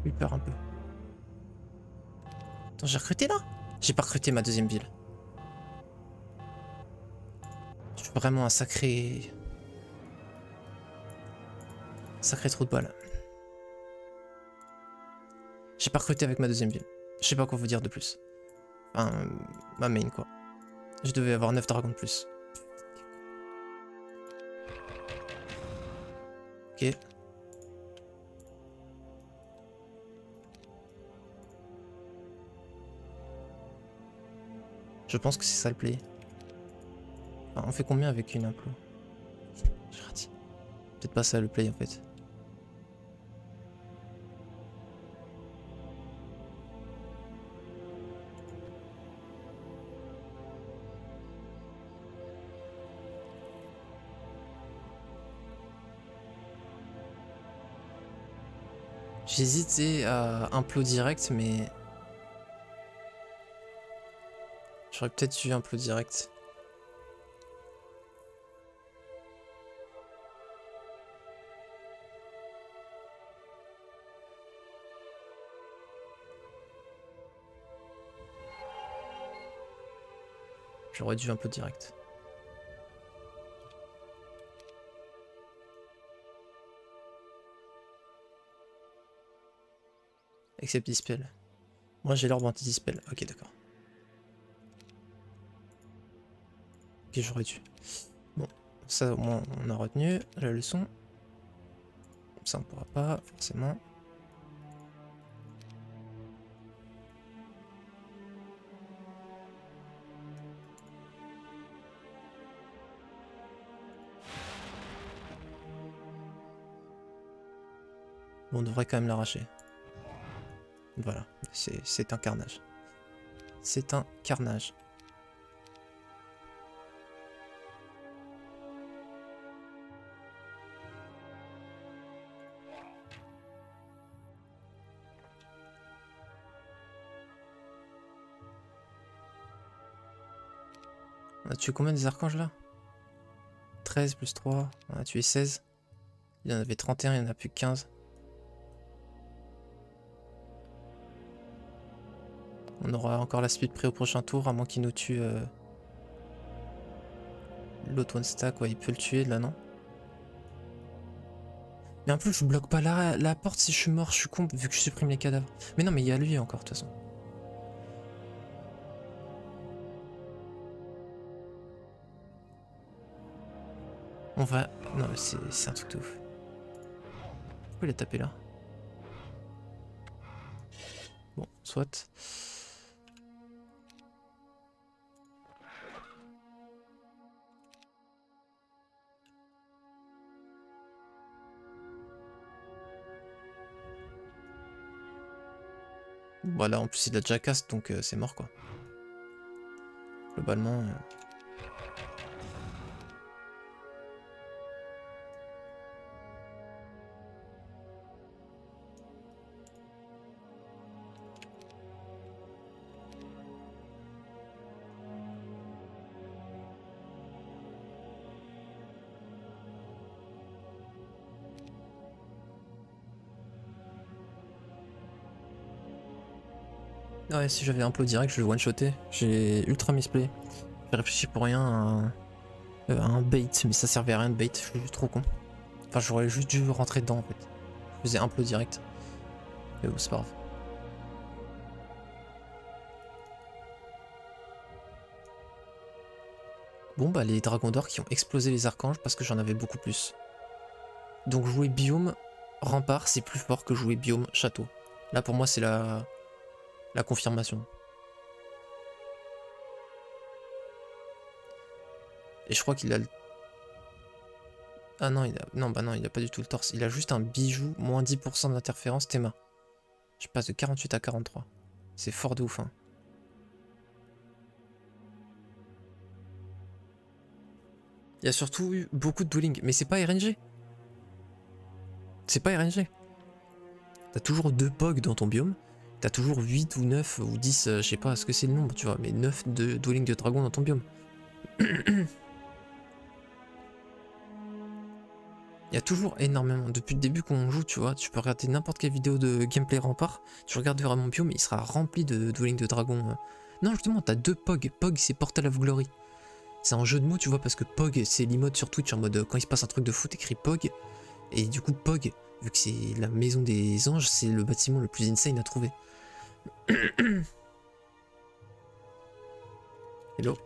Il peur un peu. Attends, j'ai recruté là? J'ai pas recruté ma deuxième ville. Je suis vraiment un sacré... Sacré trou de balle. J'ai pas recruté avec ma deuxième ville. Je sais pas quoi vous dire de plus. Enfin, ma main quoi. Je devais avoir 9 dragons de plus. Ok. Je pense que c'est ça le play. Enfin, on fait combien avec une implo? J'ai raté. Peut-être pas ça le play en fait. J'hésitais à implo direct, mais... J'aurais peut-être eu implo direct. J'aurais dû implo direct. Except dispel. Moi j'ai l'orbe anti-dispel. Ok, d'accord. Ok, j'aurais dû. Bon, ça au moins on a retenu la leçon. Ça on pourra pas, forcément. Bon, on devrait quand même l'arracher. Voilà, c'est un carnage. C'est un carnage. On a tué combien des archanges là? 13 plus 3, on a tué 16. Il y en avait 31, il n'y en a plus que 15. On aura encore la speed près au prochain tour, à moins qu'il nous tue l'autre one stack. Ouais, il peut le tuer là, non? Mais en plus, je bloque pas la porte si je suis mort, je suis con, vu que je supprime les cadavres. Mais non, mais il y a lui encore, de toute façon. On va... Non, mais c'est un truc de ouf. Pourquoi il a tapé là? Bon, soit. Voilà, en plus il a déjà cast, donc c'est mort quoi. Globalement... Ouais, si j'avais un plot direct, je le one-shotais. J'ai ultra misplay. J'ai réfléchi pour rien à un bait, mais ça servait à rien de bait, je suis trop con. Enfin, j'aurais juste dû rentrer dedans en fait. Je faisais un plot direct. Mais bon, c'est pas grave. Bon, bah, les dragons d'or qui ont explosé les archanges parce que j'en avais beaucoup plus. Donc, jouer biome rempart, c'est plus fort que jouer biome château. Là, pour moi, c'est la confirmation. Et je crois qu'il a le... Ah non, non, bah non, il a pas du tout le torse. Il a juste un bijou, moins 10% d'interférence, Théma. Je passe de 48 à 43. C'est fort de ouf, hein. Il y a surtout eu beaucoup de dueling, mais c'est pas RNG. C'est pas RNG. T'as toujours 2 POG dans ton biome. T'as toujours 8 ou 9 ou 10, je sais pas ce que c'est le nombre, tu vois, mais 9 de dueling de dragon dans ton biome. Il y a toujours énormément. Depuis le début qu'on joue, tu vois, tu peux regarder n'importe quelle vidéo de gameplay rempart, tu regarderas mon biome, il sera rempli de dueling de dragon. Non, justement, t'as 2 POG. POG, c'est Portal of Glory. C'est un jeu de mots, tu vois, parce que POG, c'est l'emote sur Twitch en mode quand il se passe un truc de foot, écrit POG. Et du coup, POG, vu que c'est la maison des anges, c'est le bâtiment le plus insane à trouver. Hello.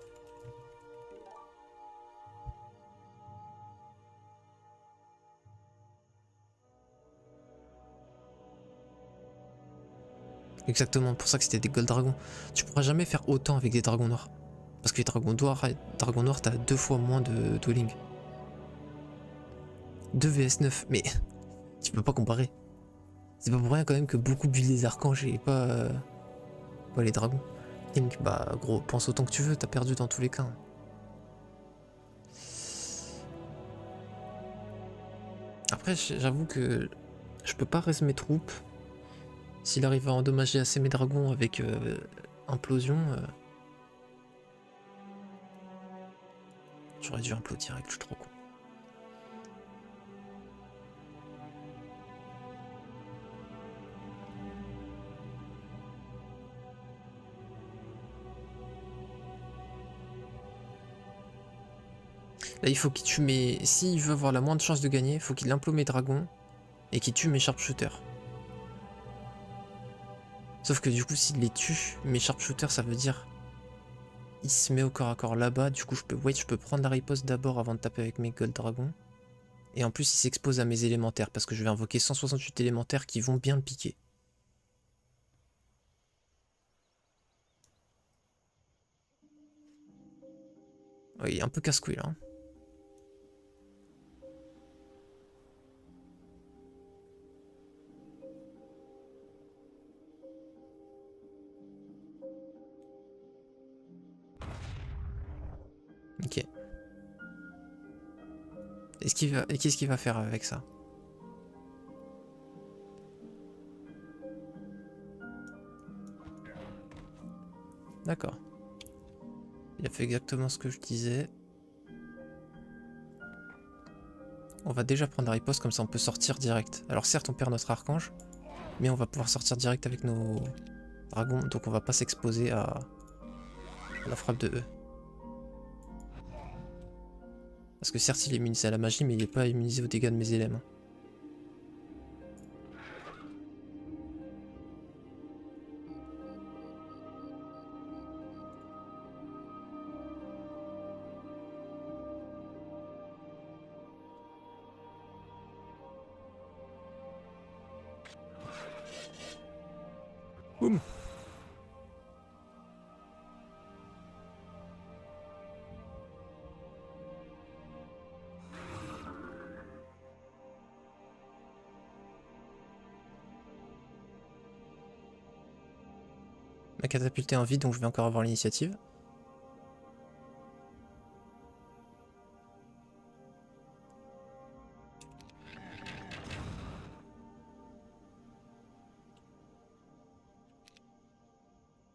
Exactement, pour ça que c'était des gold dragons. Tu pourras jamais faire autant avec des dragons noirs. Parce que les dragons noirs, t'as 2 fois moins de dueling. 2 vs 9, mais tu peux pas comparer. C'est pas pour rien quand même que beaucoup build les archanges et pas les dragons. Link, bah gros, pense autant que tu veux, t'as perdu dans tous les cas. Après, j'avoue que je peux pas raise mes troupes. S'il arrive à endommager assez mes dragons avec implosion, j'aurais dû imploser direct, je suis trop con. Là, il faut qu'il tue mes... S'il veut avoir la moindre chance de gagner, il faut qu'il implode mes dragons et qu'il tue mes sharpshooters. Sauf que du coup, s'il les tue, mes sharpshooters, ça veut dire... Il se met au corps à corps là-bas, du coup, je peux prendre la riposte d'abord avant de taper avec mes gold dragons. Et en plus, il s'expose à mes élémentaires, parce que je vais invoquer 168 élémentaires qui vont bien le piquer. Oui, il est un peu casse-couille là. Ok. Qu'est-ce qu'il va faire avec ça? D'accord. Il a fait exactement ce que je disais. On va déjà prendre la riposte, comme ça on peut sortir direct. Alors certes on perd notre archange, mais on va pouvoir sortir direct avec nos dragons, donc on va pas s'exposer à la frappe de eux. Parce que certes il est immunisé à la magie, mais il est pas immunisé aux dégâts de mes éléments. Boum. Ma catapulte est en vide, donc je vais encore avoir l'initiative.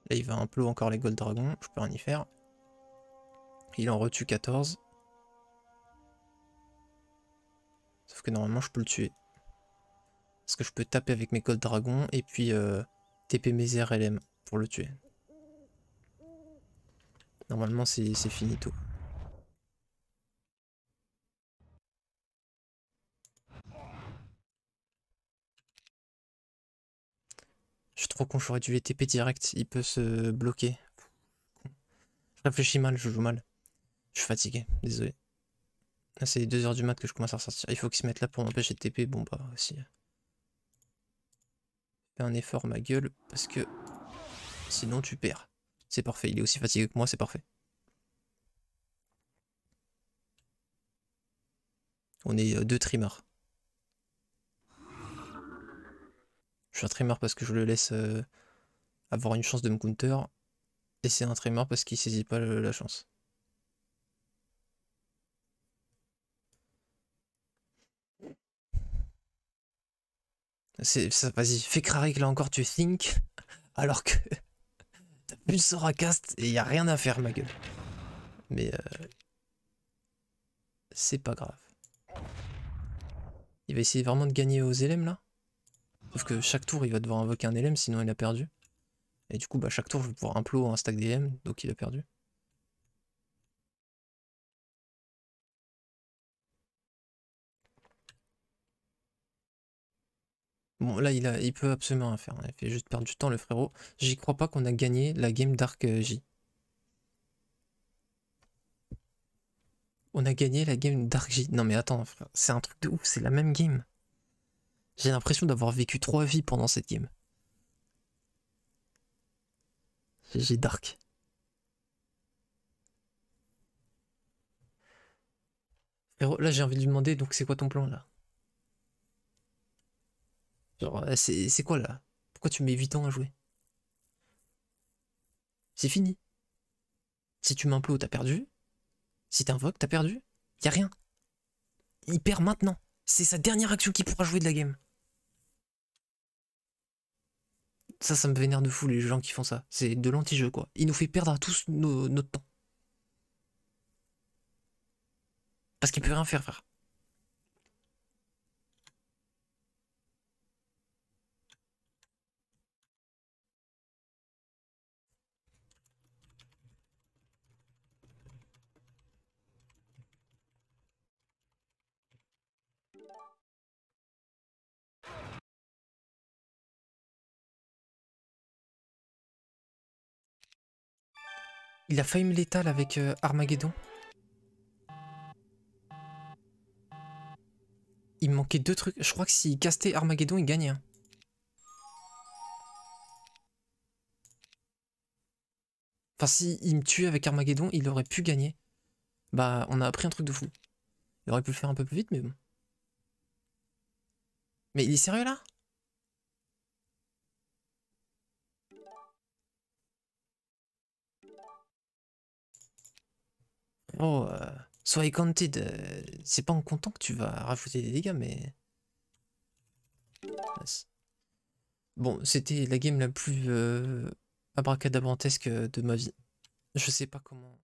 Là il va un peu encore les Gold Dragons, je peux rien y faire. Il en retue 14. Sauf que normalement je peux le tuer. Parce que je peux taper avec mes Gold Dragons et puis TP mes RLM pour le tuer. Normalement c'est finito. Je suis trop con, j'aurais dû les TP direct, il peut se bloquer. Je réfléchis mal, je joue mal. Je suis fatigué, désolé. Là c'est 2 h du mat que je commence à ressortir. Il faut qu'ils se mettent là pour m'empêcher de TP, bon bah aussi. Fais un effort ma gueule, parce que sinon tu perds. C'est parfait, il est aussi fatigué que moi, c'est parfait. On est 2 trimards. Je suis un trimard parce que je le laisse avoir une chance de me counter. Et c'est un trimard parce qu'il saisit pas la chance. Vas-y, fais Krarik là encore, tu think. Alors que t'as plus de sort à cast et y a rien à faire, ma gueule. Mais c'est pas grave. Il va essayer vraiment de gagner aux LM là. Sauf que chaque tour il va devoir invoquer un LM sinon il a perdu. Et du coup bah chaque tour je vais pouvoir implo un stack d'LM donc il a perdu. Bon là il peut absolument rien faire, il fait juste perdre du temps le frérot. J'y crois pas qu'on a gagné la game Dark J. On a gagné la game Dark J. Non mais attends frère, c'est un truc de ouf, c'est la même game. J'ai l'impression d'avoir vécu 3 vies pendant cette game. GG Dark. Frérot, là j'ai envie de lui demander, donc c'est quoi ton plan là? Genre, c'est quoi là? Pourquoi tu mets 8 ans à jouer? C'est fini. Si tu m'implos, t'as perdu. Si t'invoques, t'as perdu. Y a rien. Il perd maintenant. C'est sa dernière action qui pourra jouer de la game. Ça me vénère de fou les gens qui font ça. C'est de l'anti-jeu quoi. Il nous fait perdre à tous notre temps. Parce qu'il peut rien faire, frère. Il a failli me létal avec Armageddon. Il me manquait 2 trucs. Je crois que s'il castait Armageddon, il gagnait. Hein. Enfin, s'il me tuait avec Armageddon, il aurait pu gagner. Bah, on a appris un truc de fou. Il aurait pu le faire un peu plus vite, mais bon. Mais il est sérieux là? Oh, sois counted. C'est pas en comptant que tu vas rajouter des dégâts, mais... Bon, c'était la game la plus abracadabrantesque de ma vie. Je sais pas comment...